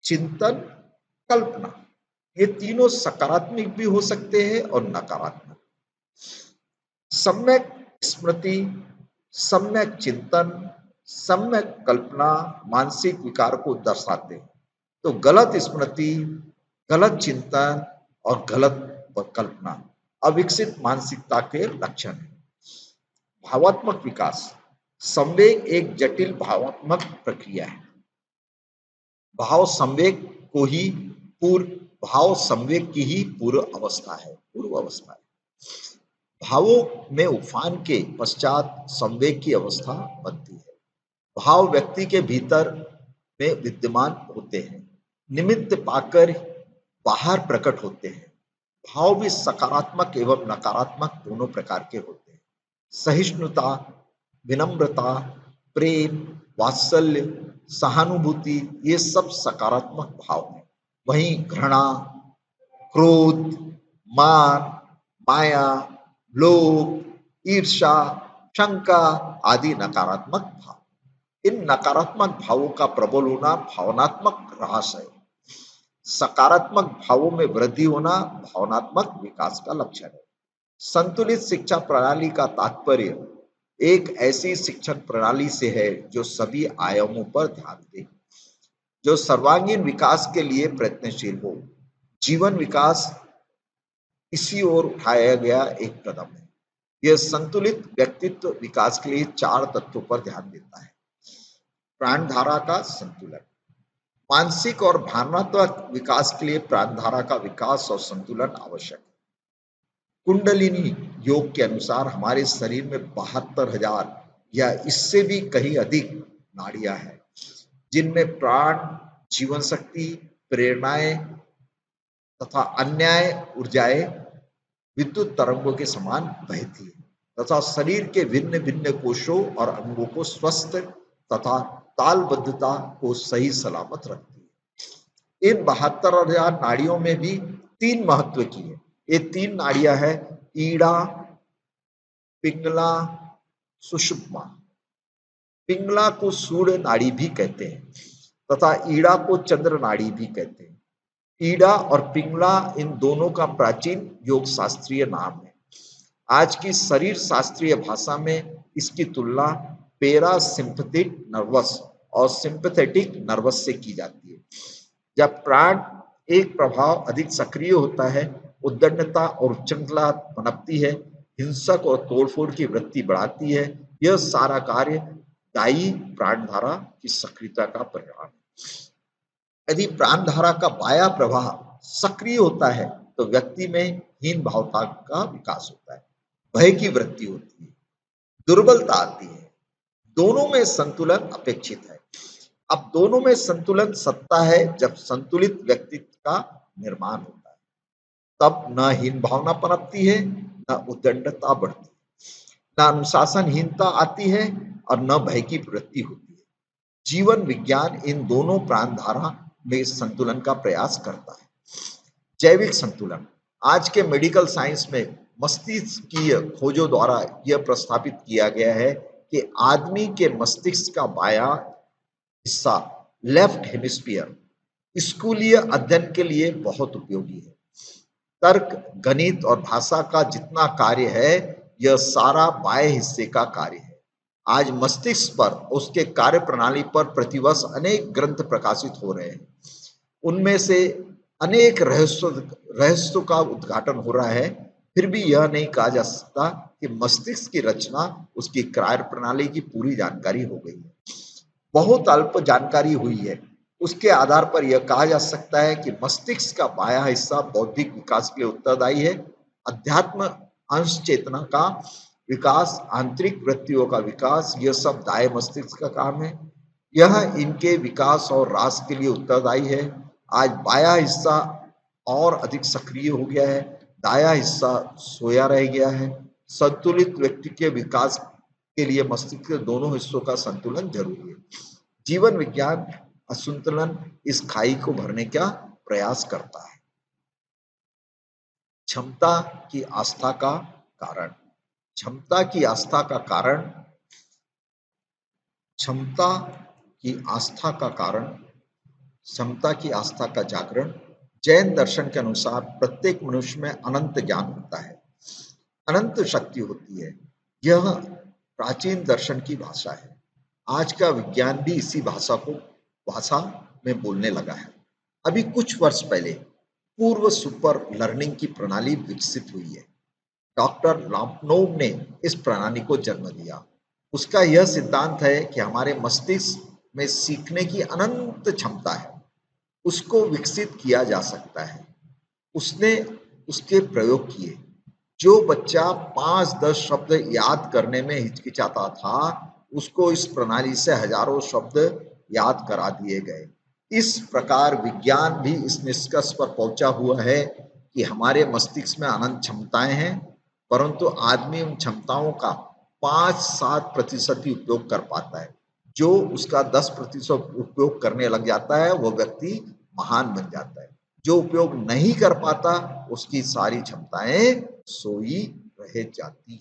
चिंतन, कल्पना। ये तीनों सकारात्मक भी हो सकते हैं और नकारात्मक। सम्यक स्मृति, सम्यक चिंतन, सम्यक कल्पना मानसिक विकार को दर्शाते हैं, तो गलत स्मृति, गलत चिंतन और गलत कल्पना अविकसित मानसिकता के लक्षण है। भावात्मक विकास, संवेग एक जटिल भावात्मक प्रक्रिया है। भाव संवेग की ही पूर्व अवस्था है। भावों में उफान के पश्चात संवेग की अवस्था बनती है। भाव व्यक्ति के भीतर में विद्यमान होते हैं, निमित्त पाकर बाहर प्रकट होते हैं। भाव भी सकारात्मक एवं नकारात्मक दोनों प्रकार के होते हैं। सहिष्णुता, विनम्रता, प्रेम, वात्सल्य, सहानुभूति ये सब सकारात्मक भाव हैं। वहीं घृणा, क्रोध, मान, माया, लोभ, ईर्ष्या, शंका आदि नकारात्मक भाव। इन नकारात्मक भावों का प्रबल होना भावनात्मक ह्रास है। सकारात्मक भावों में वृद्धि होना भावनात्मक विकास का लक्षण है। संतुलित शिक्षा प्रणाली का तात्पर्य एक ऐसी शिक्षण प्रणाली से है जो सभी आयामों पर ध्यान दे, जो सर्वांगीण विकास के लिए प्रयत्नशील हो। जीवन विकास इसी ओर उठाया गया एक कदम है। यह संतुलित व्यक्तित्व विकास के लिए 4 तत्वों पर ध्यान देता है। प्राणधारा का संतुलन, मानसिक और भावनात्मक विकास के लिए प्राणधारा का विकास और संतुलन आवश्यक है। कुंडलिनी योग के अनुसार हमारे शरीर में 72,000 या इससे भी कहीं अधिक नाड़ियां हैं, जिनमें प्राण, जीवन शक्ति, प्रेरणाएं तथा अन्य ऊर्जाएं विद्युत तरंगों के समान बहती है तथा शरीर के भिन्न भिन्न कोषों और अंगों को स्वस्थ तथा तालबद्धता को सही सलामत रखती है। इन 72,000 नाड़ियों में भी 3 महत्व की है। ये 3 नाड़ियां है ईड़ा, पिंगला, सुषुम्ना। पिंगला को सूर्य नाड़ी भी कहते हैं तथा ईड़ा को चंद्र नाड़ी भी कहते हैं। ईड़ा और पिंगला इन दोनों का प्राचीन योग शास्त्रीय नाम है। आज की शरीर शास्त्रीय भाषा में इसकी तुलना पैरासिम्पैथिक नर्वस और सिंपैथेटिक नर्वस से की जाती है। जब प्राण एक प्रभाव अधिक सक्रिय होता है, उद्दंडता और उच्चृंखला पनपती है, हिंसक और तोड़फोड़ की वृत्ति बढ़ाती है। यह सारा कार्य दायी प्राणधारा की सक्रियता का परिणाम है। यदि प्राणधारा का बाया प्रवाह सक्रिय होता है तो व्यक्ति में हीन भावता का विकास होता है, भय की वृत्ति होती है, दुर्बलता आती है। दोनों में संतुलन अपेक्षित है। अब दोनों में संतुलन सत्ता है जब संतुलित व्यक्तित्व का निर्माण होता है, तब न हीन भावना पनपती है, न उद्दंडता बढ़ती है, न अनुशासनहीनता आती है और न भय की वृत्ति होती है। जीवन विज्ञान इन दोनों प्राणधारा में संतुलन का प्रयास करता है। जैविक संतुलन आज के मेडिकल साइंस में मस्तिष्कीय खोजों द्वारा यह प्रस्तावित किया गया है कि आदमी के मस्तिष्क का बायां हिस्सा लेफ्ट हेमिस्फीयर स्कूलीय अध्ययन के लिए बहुत उपयोगी है। तर्क, गणित और भाषा का जितना कार्य है यह सारा बाएं हिस्से का कार्य है। आज मस्तिष्क पर उसके कार्य प्रणाली पर प्रतिवर्ष अनेक ग्रंथ प्रकाशित हो रहे हैं। उनमें से अनेक रहस्यों का उद्घाटन हो रहा है। फिर भी यह नहीं कहा जा सकता कि मस्तिष्क की रचना, उसकी कार्य प्रणाली की पूरी जानकारी हो गई है। बहुत अल्प जानकारी हुई है। उसके आधार पर यह कहा जा सकता है कि मस्तिष्क का बायां हिस्सा बौद्धिक विकास के लिए उत्तरदायी है। अध्यात्म, अंश चेतना का विकास, आंतरिक वृत्तियों का विकास, यह सब दाएं मस्तिष्क का काम है। यह इनके विकास और रास के लिए उत्तरदायी है। आज बायां हिस्सा और अधिक सक्रिय हो गया है, दायां हिस्सा सोया रह गया है। संतुलित व्यक्ति के विकास के लिए मस्तिष्क के दोनों हिस्सों का संतुलन जरूरी है। जीवन विज्ञान असंतुलन इस खाई को भरने का प्रयास करता है। क्षमता की आस्था का कारण। क्षमता की आस्था का कारण, क्षमता की आस्था का कारण, क्षमता की आस्था का जागरण। जैन दर्शन के अनुसार प्रत्येक मनुष्य में अनंत ज्ञान होता है, अनंत शक्ति होती है। यह प्राचीन दर्शन की भाषा है। आज का विज्ञान भी इसी भाषा में बोलने लगा है। अभी कुछ वर्ष पहले पूर्व सुपर लर्निंग की प्रणाली विकसित हुई है। डॉक्टर लाम्पनोव ने इस प्रणाली को जन्म दिया। उसका यह सिद्धांत है कि हमारे मस्तिष्क में सीखने की अनंत क्षमता है, उसको विकसित किया जा सकता है। उसने उसके प्रयोग किए। जो बच्चा 5-10 शब्द याद करने में हिचकिचाता था, उसको इस प्रणाली से हजारों शब्द याद करा दिए गए। इस प्रकार विज्ञान भी इस निष्कर्ष पर पहुंचा हुआ है कि हमारे मस्तिष्क में अनंत क्षमताएं हैं, परंतु आदमी उन क्षमताओं का 5-7% ही उपयोग कर पाता है। जो उसका 10% उपयोग करने लग जाता है वो व्यक्ति महान बन जाता है। जो उपयोग नहीं कर पाता उसकी सारी क्षमताएं सोई रह जाती है।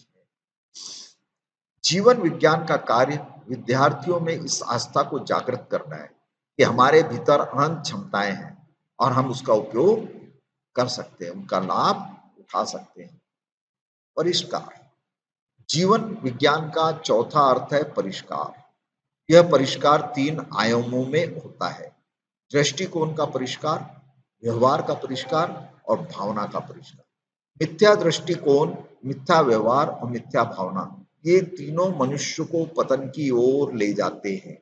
जीवन विज्ञान का कार्य विद्यार्थियों में इस आस्था को जागृत करना है कि हमारे भीतर अनंत क्षमताएं हैं और हम उसका उपयोग कर सकते हैं, उनका लाभ उठा सकते हैं। परिष्कार। जीवन विज्ञान का चौथा अर्थ है परिष्कार। यह परिष्कार 3 आयामों में होता है। दृष्टिकोण का परिष्कार, व्यवहार का परिष्कार और भावना का परिष्कार। मिथ्या दृष्टिकोण, मिथ्या व्यवहार और मिथ्या भावना, ये तीनों मनुष्य को पतन की ओर ले जाते हैं।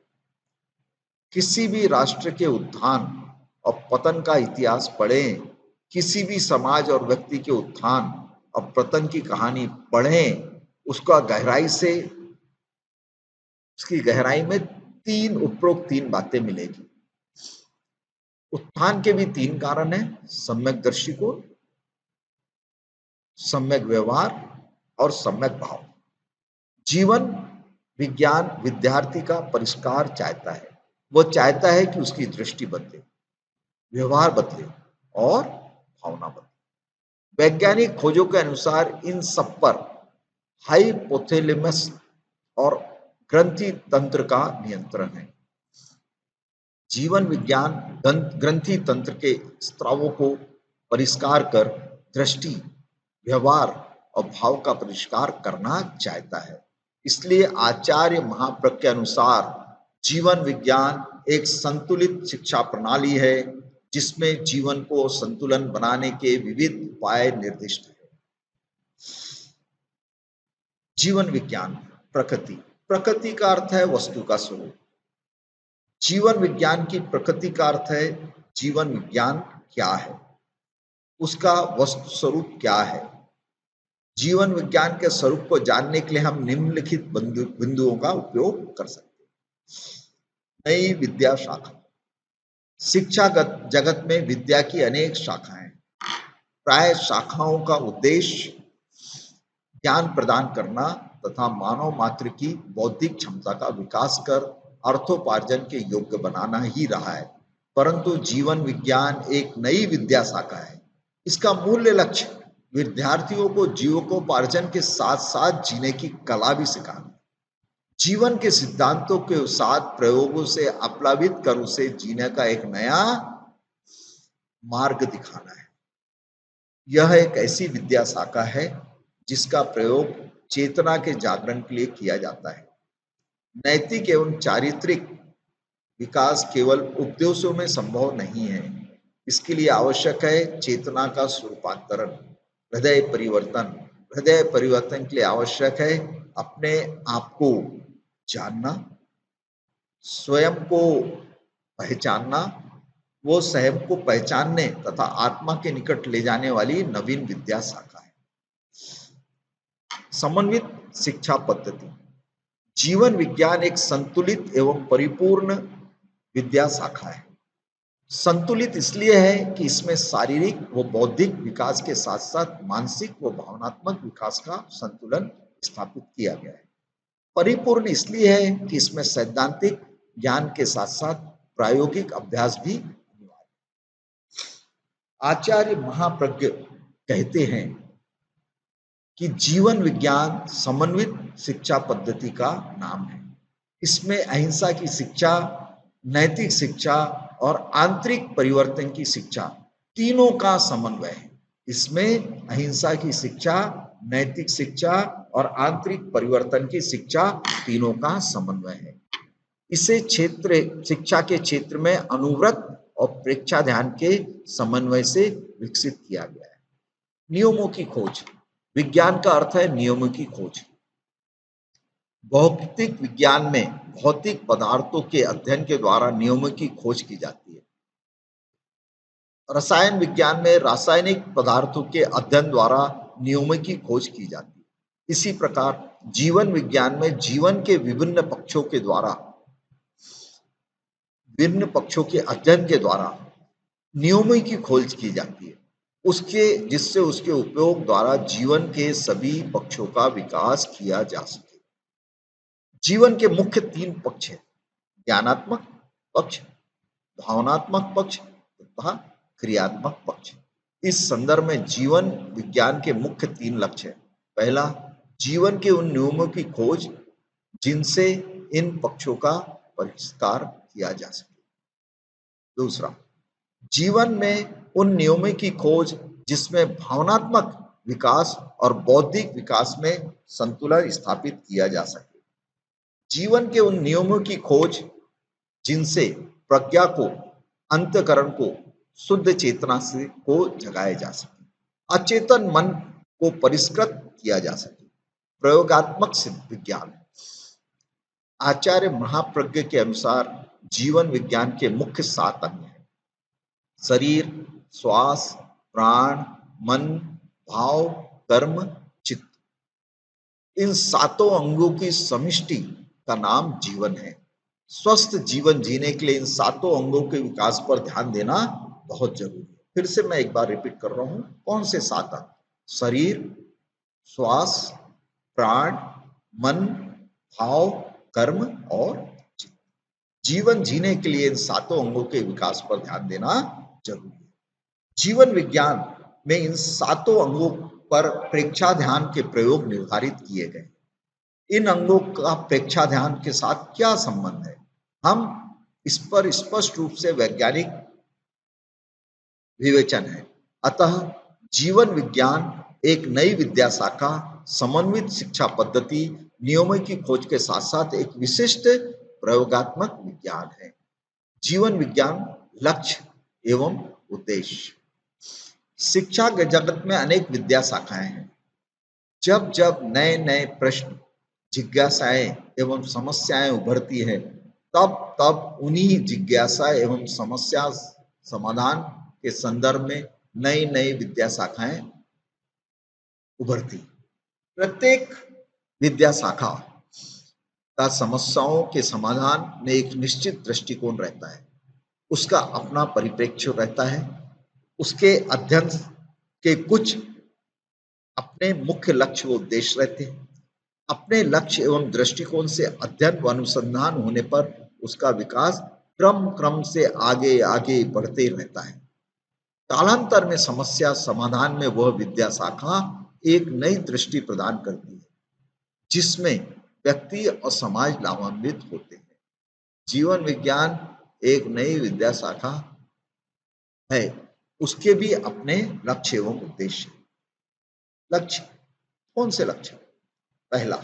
किसी भी राष्ट्र के उत्थान और पतन का इतिहास पढ़ें, किसी भी समाज और व्यक्ति के उत्थान और पतन की कहानी पढ़ें, उसका उसकी गहराई में उपरोक्त 3 बातें मिलेगी। उत्थान के भी 3 कारण हैं, सम्यक दृष्टिकोण, सम्यक व्यवहार और सम्यक भाव। जीवन विज्ञान विद्यार्थी का परिष्कार चाहता है। वो चाहता है कि उसकी दृष्टि बदले, व्यवहार बदले और भावना बदले। वैज्ञानिक खोजों के अनुसार इन सब पर हाइपोथैलेमस और ग्रंथि तंत्र का नियंत्रण है। जीवन विज्ञान ग्रंथि तंत्र के स्रावों को परिष्कार कर दृष्टि, व्यवहार और भाव का परिष्कार करना चाहता है। इसलिए आचार्य महाप्रज्ञ के अनुसार जीवन विज्ञान एक संतुलित शिक्षा प्रणाली है, जिसमें जीवन को संतुलन बनाने के विविध उपाय निर्दिष्ट है। जीवन विज्ञान प्रकृति, प्रकृति का अर्थ है वस्तु का स्वरूप। जीवन विज्ञान की प्रकृति का अर्थ है जीवन विज्ञान क्या है, उसका वस्तु स्वरूप क्या है। जीवन विज्ञान के स्वरूप को जानने के लिए हम निम्नलिखित बिंदुओं का उपयोग कर सकते हैं। नई विद्या शाखा, शिक्षा जगत में विद्या की अनेक शाखाएं, प्राय शाखाओं का उद्देश्य ज्ञान प्रदान करना तथा मानव मात्र की बौद्धिक क्षमता का विकास कर अर्थोपार्जन के योग्य बनाना ही रहा है। परंतु जीवन विज्ञान एक नई विद्या शाखा है। इसका मूल्य लक्ष्य विद्यार्थियों को जीवकोपार्जन के साथ साथ जीने की कला भी सिखाना, जीवन के सिद्धांतों के साथ प्रयोगों से आप्लावित कर उसे जीने का एक नया मार्ग दिखाना है। यह एक ऐसी विद्या शाखा है जिसका प्रयोग चेतना के जागरण के लिए किया जाता है। नैतिक एवं चारित्रिक विकास केवल उपदेशों में संभव नहीं है। इसके लिए आवश्यक है चेतना का स्वरूपांतरण, हृदय परिवर्तन। हृदय परिवर्तन के लिए आवश्यक है अपने आप को जानना, स्वयं को पहचानना, वो स्वयं को पहचानने तथा आत्मा के निकट ले जाने वाली नवीन विद्या शाखा है। समन्वित शिक्षा पद्धति, जीवन विज्ञान एक संतुलित एवं परिपूर्ण विद्या शाखा है। संतुलित इसलिए है कि इसमें शारीरिक व बौद्धिक विकास के साथ साथ मानसिक व भावनात्मक विकास का संतुलन स्थापित किया गया है। परिपूर्ण इसलिए है कि इसमें सैद्धांतिक ज्ञान के साथ साथ प्रायोगिक अभ्यास भी अनिवार्य है। आचार्य महाप्रज्ञ कहते हैं कि जीवन विज्ञान समन्वित शिक्षा पद्धति का नाम है। इसमें अहिंसा की शिक्षा, नैतिक शिक्षा और आंतरिक परिवर्तन की शिक्षा तीनों का समन्वय है। इसमें अहिंसा की शिक्षा, नैतिक शिक्षा और आंतरिक परिवर्तन की शिक्षा तीनों का समन्वय है। इसे क्षेत्र शिक्षा के क्षेत्र में अनुव्रत और प्रेक्षा ध्यान के समन्वय से विकसित किया गया है। नियमों की खोज, विज्ञान का अर्थ है नियमों की खोज। भौतिक विज्ञान में भौतिक पदार्थों के अध्ययन के द्वारा नियमों की खोज की जाती है। रसायन विज्ञान में रासायनिक पदार्थों के अध्ययन द्वारा नियमों की खोज की जाती है। इसी प्रकार जीवन विज्ञान में जीवन के विभिन्न पक्षों के अध्ययन के द्वारा नियमों की खोज की जाती है, जिससे उसके उपयोग द्वारा जीवन के सभी पक्षों का विकास किया जा सके। जीवन के मुख्य तीन पक्ष हैं, ज्ञानात्मक पक्ष, भावनात्मक पक्ष तथा क्रियात्मक पक्ष। इस संदर्भ में जीवन विज्ञान के मुख्य तीन लक्ष्य हैं। पहला, जीवन के उन नियमों की खोज जिनसे इन पक्षों का परिष्कार किया जा सके। दूसरा, जीवन में उन नियमों की खोज जिसमें भावनात्मक विकास और बौद्धिक विकास में संतुलन स्थापित किया जा सके। जीवन के उन नियमों की खोज जिनसे प्रज्ञा को, अंतःकरण को शुद्ध चेतना से को जगाया जा सके, अचेतन मन को परिष्कृत किया जा सके। प्रयोगात्मक सिद्ध विज्ञान, आचार्य महाप्रज्ञ के अनुसार जीवन विज्ञान के मुख्य 7 अंग हैं: शरीर, श्वास, प्राण, मन, भाव, कर्म, चित्त। इन 7 अंगों की समिष्टि का नाम जीवन है। स्वस्थ जीवन जीने के लिए इन 7 अंगों के विकास पर ध्यान देना बहुत जरूरी है। फिर से मैं एक बार रिपीट कर रहा हूं, कौन से 7 अंग? शरीर, श्वास, प्राण, मन, भाव, कर्म और चित्त। जीवन जीने के लिए इन सातों अंगों के विकास पर ध्यान देना जरूरी है। जीवन विज्ञान में इन सातों अंगों पर प्रेक्षा ध्यान के प्रयोग निर्धारित किए गए। इन अंगों का प्रेक्षा ध्यान के साथ क्या संबंध है, हम इस पर स्पष्ट रूप से वैज्ञानिक विवेचन है। अतः जीवन विज्ञान एक नई विद्या शाखा, समन्वित शिक्षा पद्धति, नियमों की खोज के साथ साथ एक विशिष्ट प्रयोगात्मक विज्ञान है। जीवन विज्ञान लक्ष्य एवं उद्देश्य। शिक्षा के जगत में अनेक विद्या शाखाएं हैं। जब जब नए नए प्रश्न, जिज्ञासाएं एवं समस्याएं उभरती है, तब तब उन्हीं जिज्ञासा एवं समस्या समाधान के संदर्भ में नई नई विद्या शाखाएं उभरती। प्रत्येक विद्या शाखा का समस्याओं के समाधान में एक निश्चित दृष्टिकोण रहता है, उसका अपना परिप्रेक्ष्य रहता है, उसके अध्ययन के कुछ अपने मुख्य लक्ष्य व उद्देश्य रहते हैं। अपने लक्ष्य एवं दृष्टिकोण से अध्ययन व अनुसंधान होने पर उसका विकास क्रम क्रम से आगे आगे बढ़ते रहता है। कालांतर में समस्या समाधान में वह विद्या शाखा एक नई दृष्टि प्रदान करती है, जिसमें व्यक्ति और समाज लाभान्वित होते हैं। जीवन विज्ञान एक नई विद्या शाखा है, उसके भी अपने लक्ष्य एवं उद्देश्य। लक्ष्य, कौन से लक्ष्य? पहला,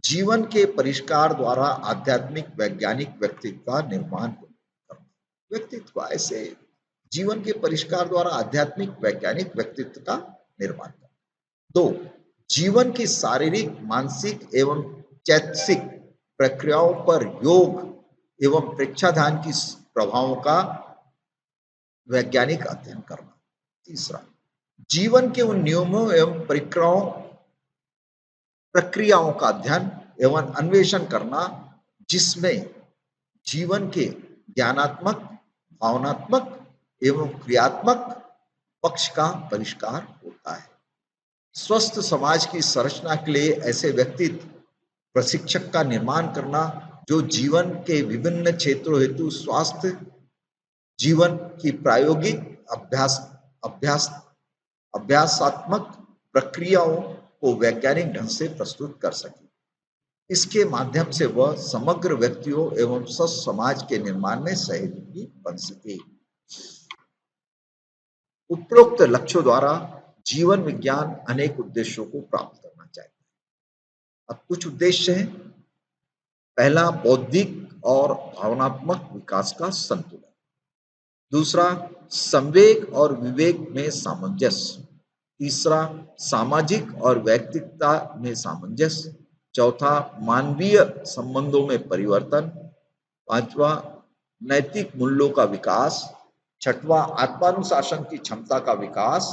जीवन के परिष्कार द्वारा आध्यात्मिक वैज्ञानिक व्यक्तित्व का निर्माण करना। व्यक्तित्व, ऐसे जीवन के परिष्कार द्वारा आध्यात्मिक वैज्ञानिक व्यक्तित्व का निर्माण करना। दो, जीवन की शारीरिक, मानसिक एवं चैतसिक प्रक्रियाओं पर योग एवं प्रेक्षाध्यान की प्रभावों का वैज्ञानिक अध्ययन करना। तीसरा, जीवन के उन नियमों एवं प्रक्रियाओं का अध्ययन एवं अन्वेषण करना जिसमें जीवन के ज्ञानात्मक, भावनात्मक एवं क्रियात्मक पक्ष का परिष्कार होता है। स्वस्थ समाज की संरचना के लिए ऐसे व्यक्तित्व प्रशिक्षक का निर्माण करना जो जीवन के विभिन्न क्षेत्रों हेतु स्वास्थ्य जीवन की प्रायोगिक अभ्यासात्मक प्रक्रियाओं को वैज्ञानिक ढंग से प्रस्तुत कर सके। इसके माध्यम से वह समग्र व्यक्तियों एवं स्वस्थ समाज के निर्माण में सहयोगी बन सके। उपरोक्त लक्ष्यों द्वारा जीवन विज्ञान अनेक उद्देश्यों को प्राप्त करना चाहता है। अब कुछ उद्देश्य हैं। पहला, बौद्धिक और भावनात्मक विकास का संतुलन। दूसरा, संवेग और विवेक में सामंजस्य। तीसरा, सामाजिक और व्यक्तिगतता में सामंजस्य। चौथा, मानवीय संबंधों में परिवर्तन। पांचवा, नैतिक मूल्यों का विकास। छठवां, आत्मानुशासन की क्षमता का विकास।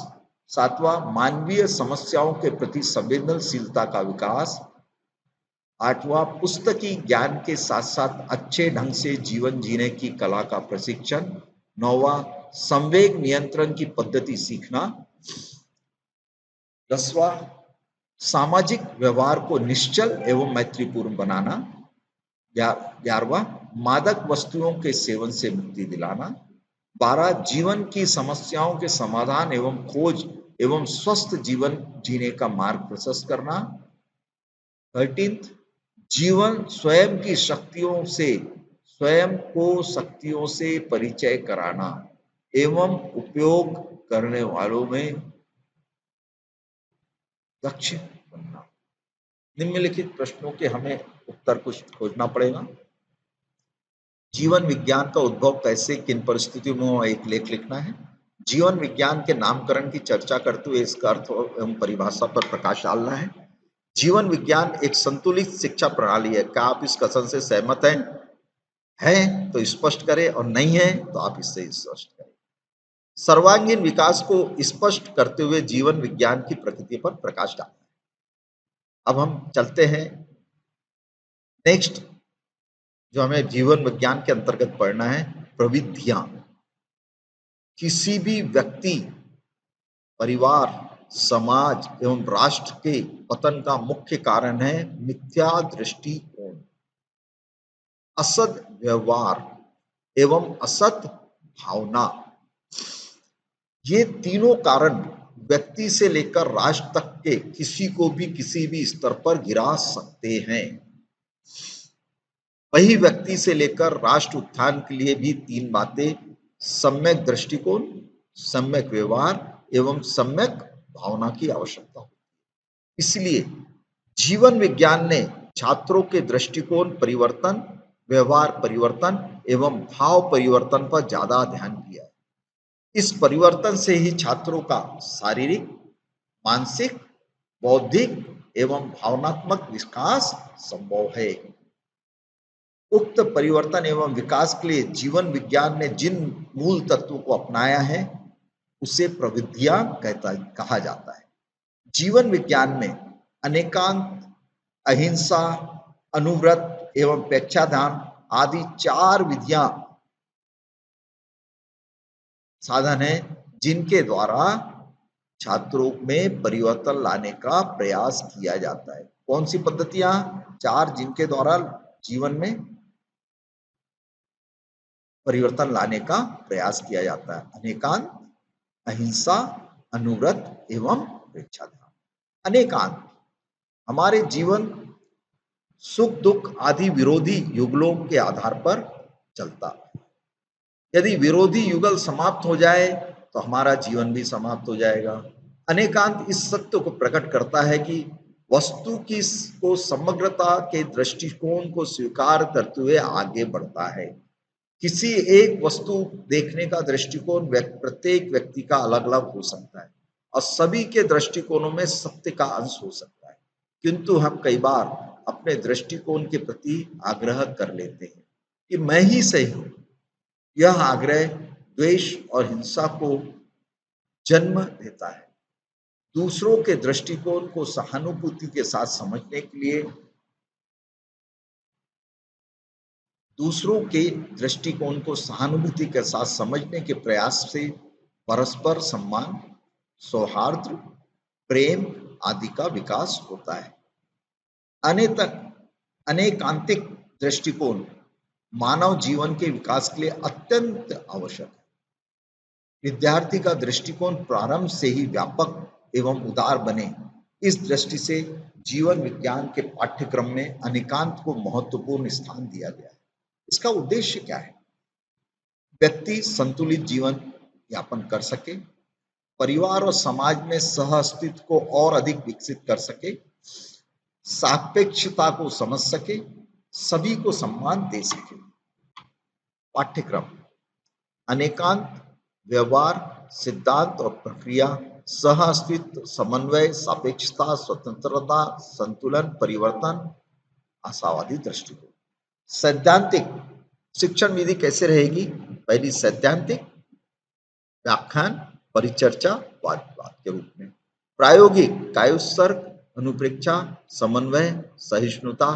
सातवां, मानवीय समस्याओं के प्रति संवेदनशीलता का विकास। आठवां, पुस्तकी ज्ञान के साथ साथ अच्छे ढंग से जीवन जीने की कला का प्रशिक्षण। नौवां, संवेग नियंत्रण की पद्धति सीखना। 10वां, सामाजिक व्यवहार को निश्चल एवं मैत्रीपूर्ण बनाना। 11वां, मादक वस्तुओं के सेवन से मुक्ति दिलाना। 12, जीवन की समस्याओं के समाधान एवं खोज एवं स्वस्थ जीवन जीने का मार्ग प्रशस्त करना। 13, जीवन स्वयं की शक्तियों से, स्वयं को शक्तियों से परिचय कराना एवं उपयोग करने वालों में दक्ष बनना। निम्नलिखित प्रश्नों के हमें उत्तर कुछ खोजना पड़ेगा। जीवन विज्ञान का उद्भव कैसे, किन परिस्थितियों में, एक लेख लिखना है। जीवन विज्ञान के नामकरण की चर्चा करते हुए इसका अर्थ एवं परिभाषा पर प्रकाश डालना है। जीवन विज्ञान एक संतुलित शिक्षा प्रणाली है। क्या आप इस कथन से सहमत हैं? हैं तो स्पष्ट करें और नहीं है तो आप इससे स्पष्ट करें। सर्वांगीण विकास को स्पष्ट करते हुए जीवन विज्ञान की प्रकृति पर प्रकाश डालना है। अब हम चलते हैं नेक्स्ट, जो हमें जीवन विज्ञान के अंतर्गत पढ़ना है, प्रविधियां। किसी भी व्यक्ति, परिवार समाज एवं राष्ट्र के पतन का मुख्य कारण है मिथ्या दृष्टिकोण, असद व्यवहार एवं असत भावना। ये तीनों कारण व्यक्ति से लेकर राष्ट्र तक के किसी को भी किसी भी स्तर पर गिरा सकते हैं। वही व्यक्ति से लेकर राष्ट्र उत्थान के लिए भी तीन बातें, सम्यक दृष्टिकोण, सम्यक व्यवहार एवं सम्यक भावना की आवश्यकता होती है। इसलिए जीवन विज्ञान ने छात्रों के दृष्टिकोण परिवर्तन, व्यवहार परिवर्तन एवं भाव परिवर्तन पर ज्यादा ध्यान दिया है। इस परिवर्तन से ही छात्रों का शारीरिक, मानसिक, बौद्धिक एवं भावनात्मक विकास संभव है। उक्त परिवर्तन एवं विकास के लिए जीवन विज्ञान ने जिन मूल तत्वों को अपनाया है उसे प्रविधियां कहा जाता है। जीवन विज्ञान में अनेकांत, अहिंसा, अनुव्रत एवं प्रेक्षाधान आदि 4 विधियां साधन है जिनके द्वारा छात्रों में परिवर्तन लाने का प्रयास किया जाता है। कौन सी पद्धतियां? 4 जिनके द्वारा जीवन में परिवर्तन लाने का प्रयास किया जाता है। अनेकांत, अहिंसा, अनुव्रत एवं प्रेक्षाधान। अनेकांत हमारे जीवन सुख दुख आदि विरोधी युगलों के आधार पर चलता है। यदि विरोधी युगल समाप्त हो जाए तो हमारा जीवन भी समाप्त हो जाएगा। अनेकांत इस सत्य को प्रकट करता है कि वस्तु की को समग्रता के दृष्टिकोण को स्वीकार करते हुए आगे बढ़ता है। किसी एक वस्तु देखने का दृष्टिकोण प्रत्येक व्यक्ति का अलग अलग हो सकता है और सभी के दृष्टिकोणों में सत्य का अंश हो सकता है, किंतु हम कई बार अपने दृष्टिकोण के प्रति आग्रह कर लेते हैं कि मैं ही सही हूं। यह आग्रह द्वेष और हिंसा को जन्म देता है। दूसरों के दृष्टिकोण को सहानुभूति के साथ समझने के लिए दूसरों के दृष्टिकोण को सहानुभूति के साथ समझने के प्रयास से परस्पर सम्मान, सौहार्द, प्रेम आदि का विकास होता है। अनेकांतिक दृष्टिकोण मानव जीवन के विकास के लिए अत्यंत आवश्यक है। विद्यार्थी का दृष्टिकोण प्रारंभ से ही व्यापक एवं उदार बने, इस दृष्टि से जीवन विज्ञान के पाठ्यक्रम में अनेकांत को महत्वपूर्ण स्थान दिया गया है। इसका उद्देश्य क्या है? व्यक्ति संतुलित जीवन यापन कर सके, परिवार और समाज में सह अस्तित्व को और अधिक विकसित कर सके, सापेक्षता को समझ सके, सभी को सम्मान दे सके। पाठ्यक्रम अनेकांत, व्यवहार, सिद्धांत और प्रक्रिया, सह अस्तित्व, समन्वय, सापेक्षता, स्वतंत्रता, संतुलन, परिवर्तन, आशावादी दृष्टिकोण। सैद्धांतिक शिक्षण विधि कैसे रहेगी? पहली सैद्धांतिक, व्याख्यान, परिचर्चा, वाद विवाद के रूप में। प्रायोगिक कायोत्सर्ग, अनुप्रेक्षा, समन्वय, सहिष्णुता।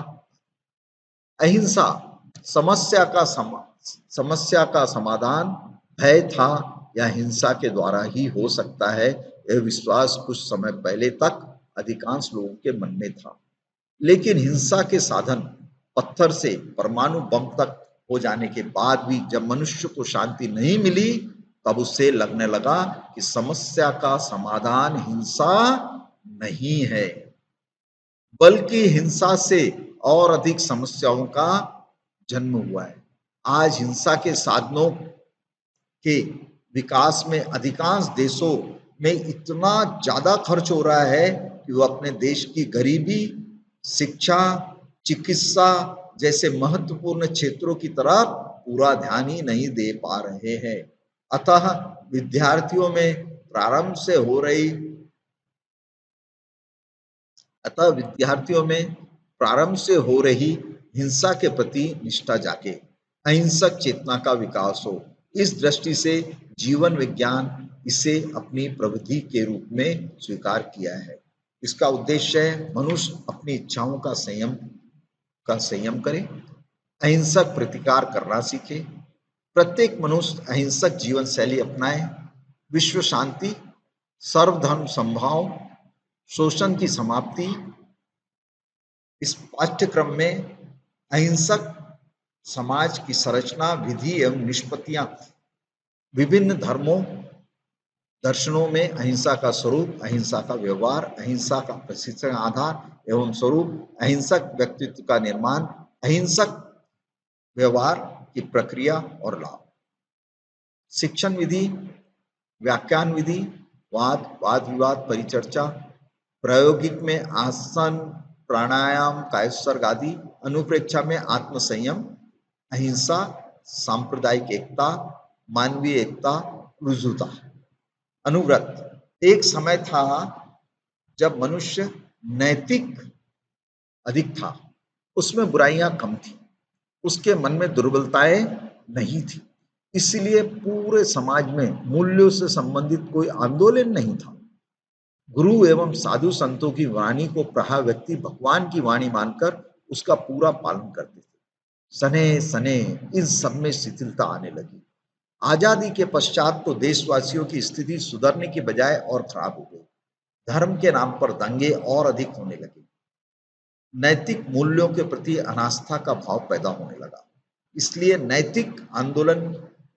अहिंसा समस्या का समाधान भय था या हिंसा के द्वारा ही हो सकता है, यह विश्वास कुछ समय पहले तक अधिकांश लोगों के मन में था। लेकिन हिंसा के साधन पत्थर से परमाणु बम तक हो जाने के बाद भी जब मनुष्य को शांति नहीं मिली, तब उसे लगने लगा कि समस्या का समाधान हिंसा नहीं है, बल्कि हिंसा से और अधिक समस्याओं का जन्म हुआ है। आज हिंसा के साधनों के विकास में अधिकांश देशों में इतना ज्यादा खर्च हो रहा है कि वो अपने देश की गरीबी, शिक्षा, चिकित्सा जैसे महत्वपूर्ण क्षेत्रों की तरफ पूरा ध्यान ही नहीं दे पा रहे हैं। अतः विद्यार्थियों में प्रारंभ से हो रही हिंसा के प्रति निष्ठा जागे, अहिंसक चेतना का विकास हो। इस दृष्टि से जीवन विज्ञान इसे अपनी प्रविधि के रूप में स्वीकार किया है। इसका उद्देश्य है मनुष्य अपनी इच्छाओं का संयम करे, अहिंसक प्रतिकार करना सीखे, प्रत्येक मनुष्य अहिंसक जीवन शैली अपनाए, विश्व शांति, सर्वधर्म समभाव, शोषण की समाप्ति। इस पाठ्यक्रम में अहिंसक समाज की संरचना, विधि एवं निष्पत्तियां, विभिन्न धर्मों दर्शनों में अहिंसा का स्वरूप, अहिंसा का व्यवहार, अहिंसा का प्रशिक्षण आधार एवं स्वरूप, अहिंसक व्यक्तित्व का निर्माण, अहिंसक व्यवहार की प्रक्रिया और लाभ। शिक्षण विधि, व्याख्यान विधि, वाद, वाद विवाद, परिचर्चा, प्रायोगिक में आसन, प्राणायाम, कायस्वर्ग आदि, अनुप्रेक्षा में आत्म संयम, अहिंसा, सांप्रदायिक एकता, मानवीय एकता, रुजुता। अनुव्रत, एक समय था जब मनुष्य नैतिक अधिक था, उसमें बुराइयां कम थी, उसके मन में दुर्बलताएं नहीं थी, इसलिए पूरे समाज में मूल्यों से संबंधित कोई आंदोलन नहीं था। गुरु एवं साधु संतों की वाणी को प्रहा व्यक्ति भगवान की वाणी मानकर उसका पूरा पालन करते थे। सने सने इन सब में शिथिलता आने लगी। आजादी के पश्चात तो देशवासियों की स्थिति सुधरने की बजाय और खराब हो गई। धर्म के नाम पर दंगे और अधिक होने लगे। नैतिक मूल्यों के प्रति अनास्था का भाव पैदा होने लगा, इसलिए नैतिक आंदोलन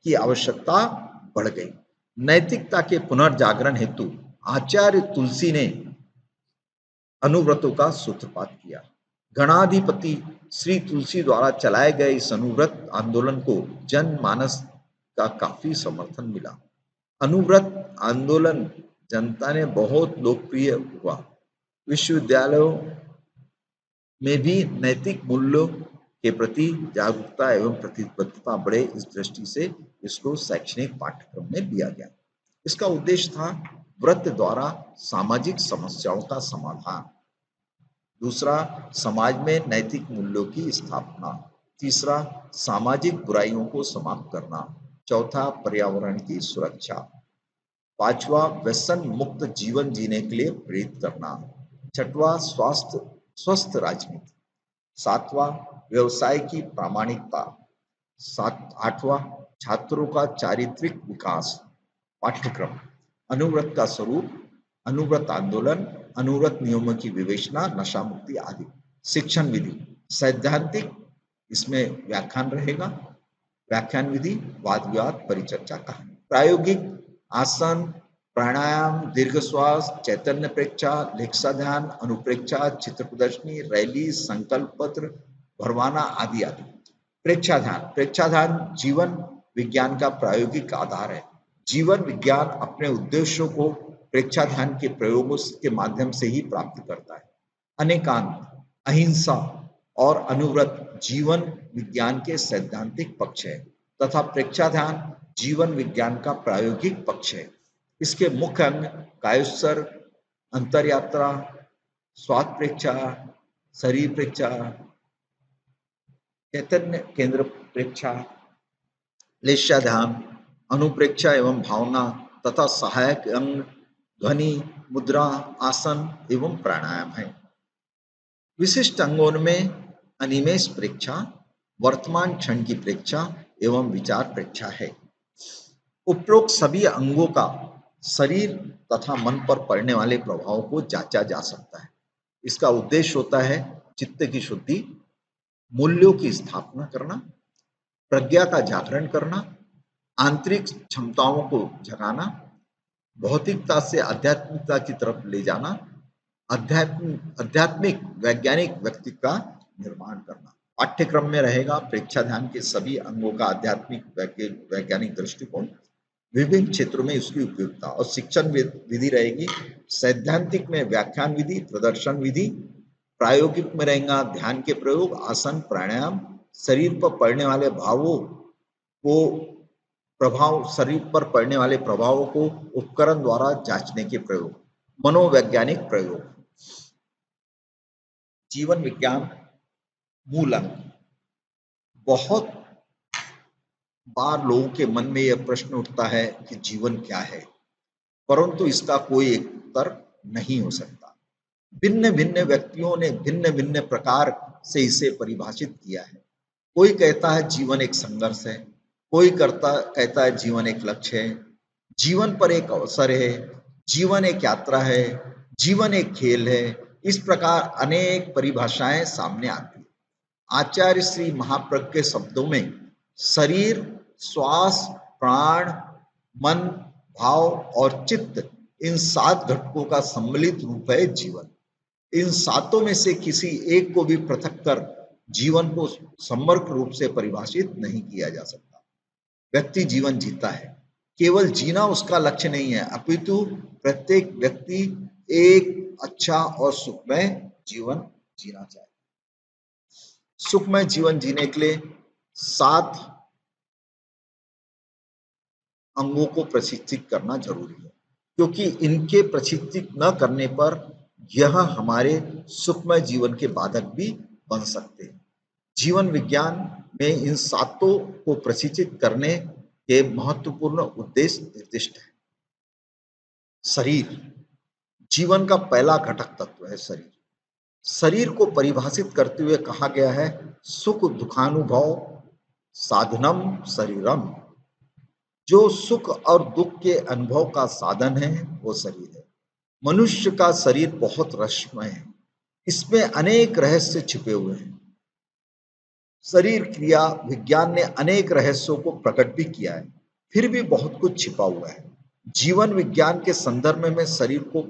की आवश्यकता बढ़ गई। नैतिकता के पुनर्जागरण हेतु आचार्य तुलसी ने अनुव्रतों का सूत्रपात किया। गणाधिपति श्री तुलसी द्वारा चलाए गए इस अनुव्रत आंदोलन को जनमानस का काफी समर्थन मिला। अनुव्रत आंदोलन जनता ने बहुत लोकप्रिय हुआ। विश्वविद्यालयों में भी नैतिक मूल्यों के प्रति जागरूकता एवं प्रतिबद्धता बढ़े, इस दृष्टि से इसको शैक्षणिक पाठ्यक्रम में दिया गया। इसका उद्देश्य था व्रत द्वारा सामाजिक समस्याओं का समाधान। दूसरा, समाज में नैतिक मूल्यों की स्थापना। तीसरा, सामाजिक बुराइयों को समाप्त करना। चौथा, पर्यावरण की सुरक्षा। पांचवा, व्यसन मुक्त जीवन जीने के लिए प्रेरित करना। छठवां, स्वस्थ राजनीति। सातवां, व्यवसाय की प्रामाणिकता। आठवां, छात्रों का चारित्रिक विकास। पाठ्यक्रम, अनुव्रत का स्वरूप, अनुव्रत आंदोलन, अनुव्रत नियमों की विवेचना, नशा मुक्ति आदि। शिक्षण विधि, सैद्धांतिक, इसमें व्याख्यान रहेगा, व्याख्यान विधि, वाद विवाद, परिचर्चा, कहानी। प्रायोगिक, आसन, प्राणायाम, दीर्घ श्वास, चैतन्य प्रेक्षा, लेखा ध्यान, अनुप्रेक्षा, चित्र प्रदर्शनी, रैली, संकल्प पत्र, भरवाना आदि आदि। प्रेक्षा ध्यान, प्रेक्षा ध्यान जीवन विज्ञान का प्रायोगिक आधार है। जीवन विज्ञान अपने उद्देश्यों को प्रेक्षा ध्यान के प्रयोगों के माध्यम से ही प्राप्त करता है। अनेकांत, अहिंसा और अनुव्रत जीवन विज्ञान के सैद्धांतिक पक्ष है तथा प्रेक्षा ध्यान जीवन विज्ञान का प्रायोगिक पक्ष है। इसके मुख्य अंग कायोत्सर्ग, अंतरयात्रा, स्वाद प्रेक्षा, शरीर प्रेक्षा, चैतन्य केंद्र प्रेक्षा, लेशा ध्यान, अनुप्रेक्षा एवं भावना तथा सहायक अंग ध्वनि, मुद्रा, आसन एवं प्राणायाम है। विशिष्ट अंगों में अनिमेष प्रेक्षा, वर्तमान क्षण की प्रेक्षा एवं विचार प्रेक्षा है। उपरोक्त सभी अंगों का शरीर तथा मन पर पड़ने वाले प्रभावों को जांचा जा सकता है। इसका उद्देश्य होता है चित्त की शुद्धि, मूल्यों की स्थापना करना, प्रज्ञा का जागरण करना, आंतरिक क्षमताओं को जगाना, भौतिकता से आध्यात्मिकता की तरफ ले जाना, आध्यात्मिक वैज्ञानिक व्यक्तित्व का निर्माण करना। पाठ्यक्रम में रहेगा प्रेक्षा ध्यान के सभी अंगों का आध्यात्मिक वैज्ञानिक दृष्टिकोण, विभिन्न क्षेत्रों में उसकी उपयोगिता, और शिक्षण विधि रहेगी सैद्धांतिक में व्याख्यान विधि, प्रदर्शन विधि, प्रायोगिक में रहेगा ध्यान के प्रयोग, आसन, प्राणायाम, शरीर पर पड़ने वाले भावों को शरीर पर पड़ने वाले प्रभावों को उपकरण द्वारा जांचने के प्रयोग, मनोवैज्ञानिक प्रयोग। जीवन विज्ञान मूल अंग। बहुत बार लोगों के मन में यह प्रश्न उठता है कि जीवन क्या है, परंतु इसका कोई एक उत्तर नहीं हो सकता। भिन्न भिन्न व्यक्तियों ने भिन्न भिन्न प्रकार से इसे परिभाषित किया है। कोई कहता है जीवन एक संघर्ष है, कोई कहता है जीवन एक लक्ष्य है, जीवन पर एक अवसर है, जीवन एक यात्रा है, जीवन एक खेल है। इस प्रकार अनेक परिभाषाएं सामने आती हैं। आचार्य श्री महाप्रज्ञ के शब्दों में शरीर, श्वास, प्राण, मन, भाव और चित्त, इन 7 घटकों का सम्मिलित रूप है जीवन। इन सातों में से किसी एक को भी पृथक कर जीवन को समग्र रूप से परिभाषित नहीं किया जा सकता। व्यक्ति जीवन जीता है, केवल जीना उसका लक्ष्य नहीं है, अपितु प्रत्येक व्यक्ति एक अच्छा और सुखमय जीवन जीना चाहिए। सुखमय जीवन जीने के लिए 7 अंगों को प्रशिक्षित करना जरूरी है, क्योंकि इनके प्रशिक्षित न करने पर यह हमारे सुखमय जीवन के बाधक भी बन सकते हैं। जीवन विज्ञान में इन 7 को प्रशिक्षित करने के महत्वपूर्ण उद्देश्य निर्दिष्ट है। शरीर जीवन का पहला घटक तत्व है। शरीर को परिभाषित करते हुए कहा गया है, सुख दुखानुभव साधनम शरीरम। जो सुख और दुख के अनुभव का साधन है वो शरीर है। मनुष्य का शरीर बहुत रहस्यमय है, इसमें अनेक रहस्य छिपे हुए हैं। शरीर क्रिया विज्ञान ने अनेक रहस्यों को प्रकट भी किया है, फिर भी बहुत कुछ छिपा हुआ है। जीवन विज्ञान के संदर्भ में शरीर को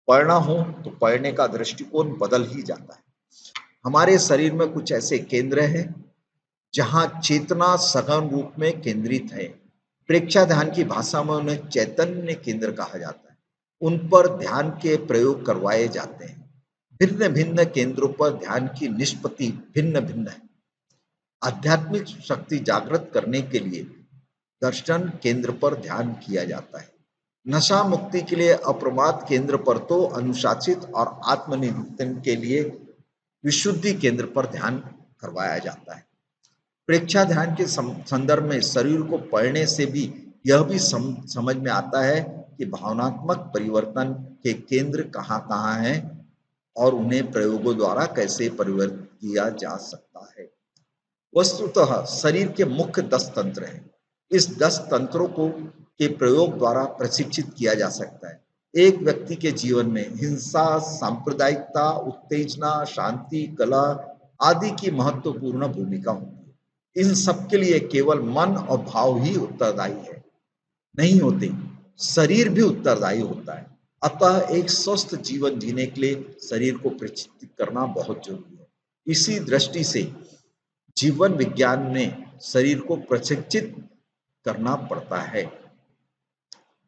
पढ़ना हो तो पढ़ने का दृष्टिकोण बदल ही जाता है। हमारे शरीर में कुछ ऐसे केंद्र हैं जहां चेतना सघन रूप में केंद्रित है। प्रेक्षा ध्यान की भाषा में उन्हें चैतन्य केंद्र कहा जाता है। उन पर ध्यान के प्रयोग करवाए जाते हैं। भिन्न भिन्न केंद्रों पर ध्यान की निष्पत्ति भिन्न भिन्न है। आध्यात्मिक शक्ति जागृत करने के लिए दर्शन केंद्र पर ध्यान किया जाता है। नशा मुक्ति के लिए अप्रमाद केंद्र पर तो अनुशासित और आत्मनियंत्रण के लिए विशुद्धि केंद्र पर ध्यान करवाया जाता है। प्रेक्षा ध्यान के संदर्भ में शरीर को पढ़ने से भी यह भी समझ में आता है कि भावनात्मक परिवर्तन के केंद्र कहाँ कहाँ हैं और उन्हें प्रयोगों द्वारा कैसे परिवर्तित किया जा सकता है। वस्तुतः शरीर के मुख्य 10 तंत्र हैं। इस 10 तंत्रों को के प्रयोग द्वारा प्रशिक्षित किया जा सकता है। एक व्यक्ति के जीवन में हिंसा, सांप्रदायिकता, उत्तेजना, शांति, कला आदि की महत्वपूर्ण भूमिका होती है। इन सब के लिए केवल मन और भाव ही उत्तरदायी है नहीं होते, शरीर भी उत्तरदायी होता है। अतः एक स्वस्थ जीवन जीने के लिए शरीर को प्रशिक्षित करना बहुत जरूरी है। इसी दृष्टि से जीवन विज्ञान ने शरीर को प्रशिक्षित करना पड़ता है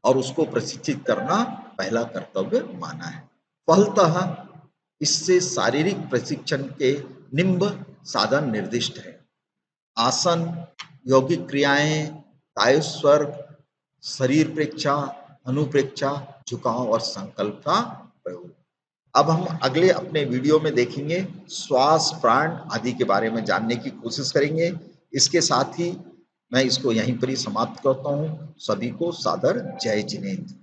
और उसको प्रशिक्षित करना पहला कर्तव्य माना है। फलतः इससे शारीरिक प्रशिक्षण के निम्न साधन निर्दिष्ट है। आसन, यौगिक क्रियाएं, कायस्वर्ग, शरीर प्रेक्षा, अनुप्रेक्षा, झुकाव और संकल्प का प्रयोग। अब हम अगले अपने वीडियो में देखेंगे, श्वास, प्राण आदि के बारे में जानने की कोशिश करेंगे। इसके साथ ही मैं इसको यहीं पर ही समाप्त करता हूँ। सभी को सादर जय जिनेंद्र।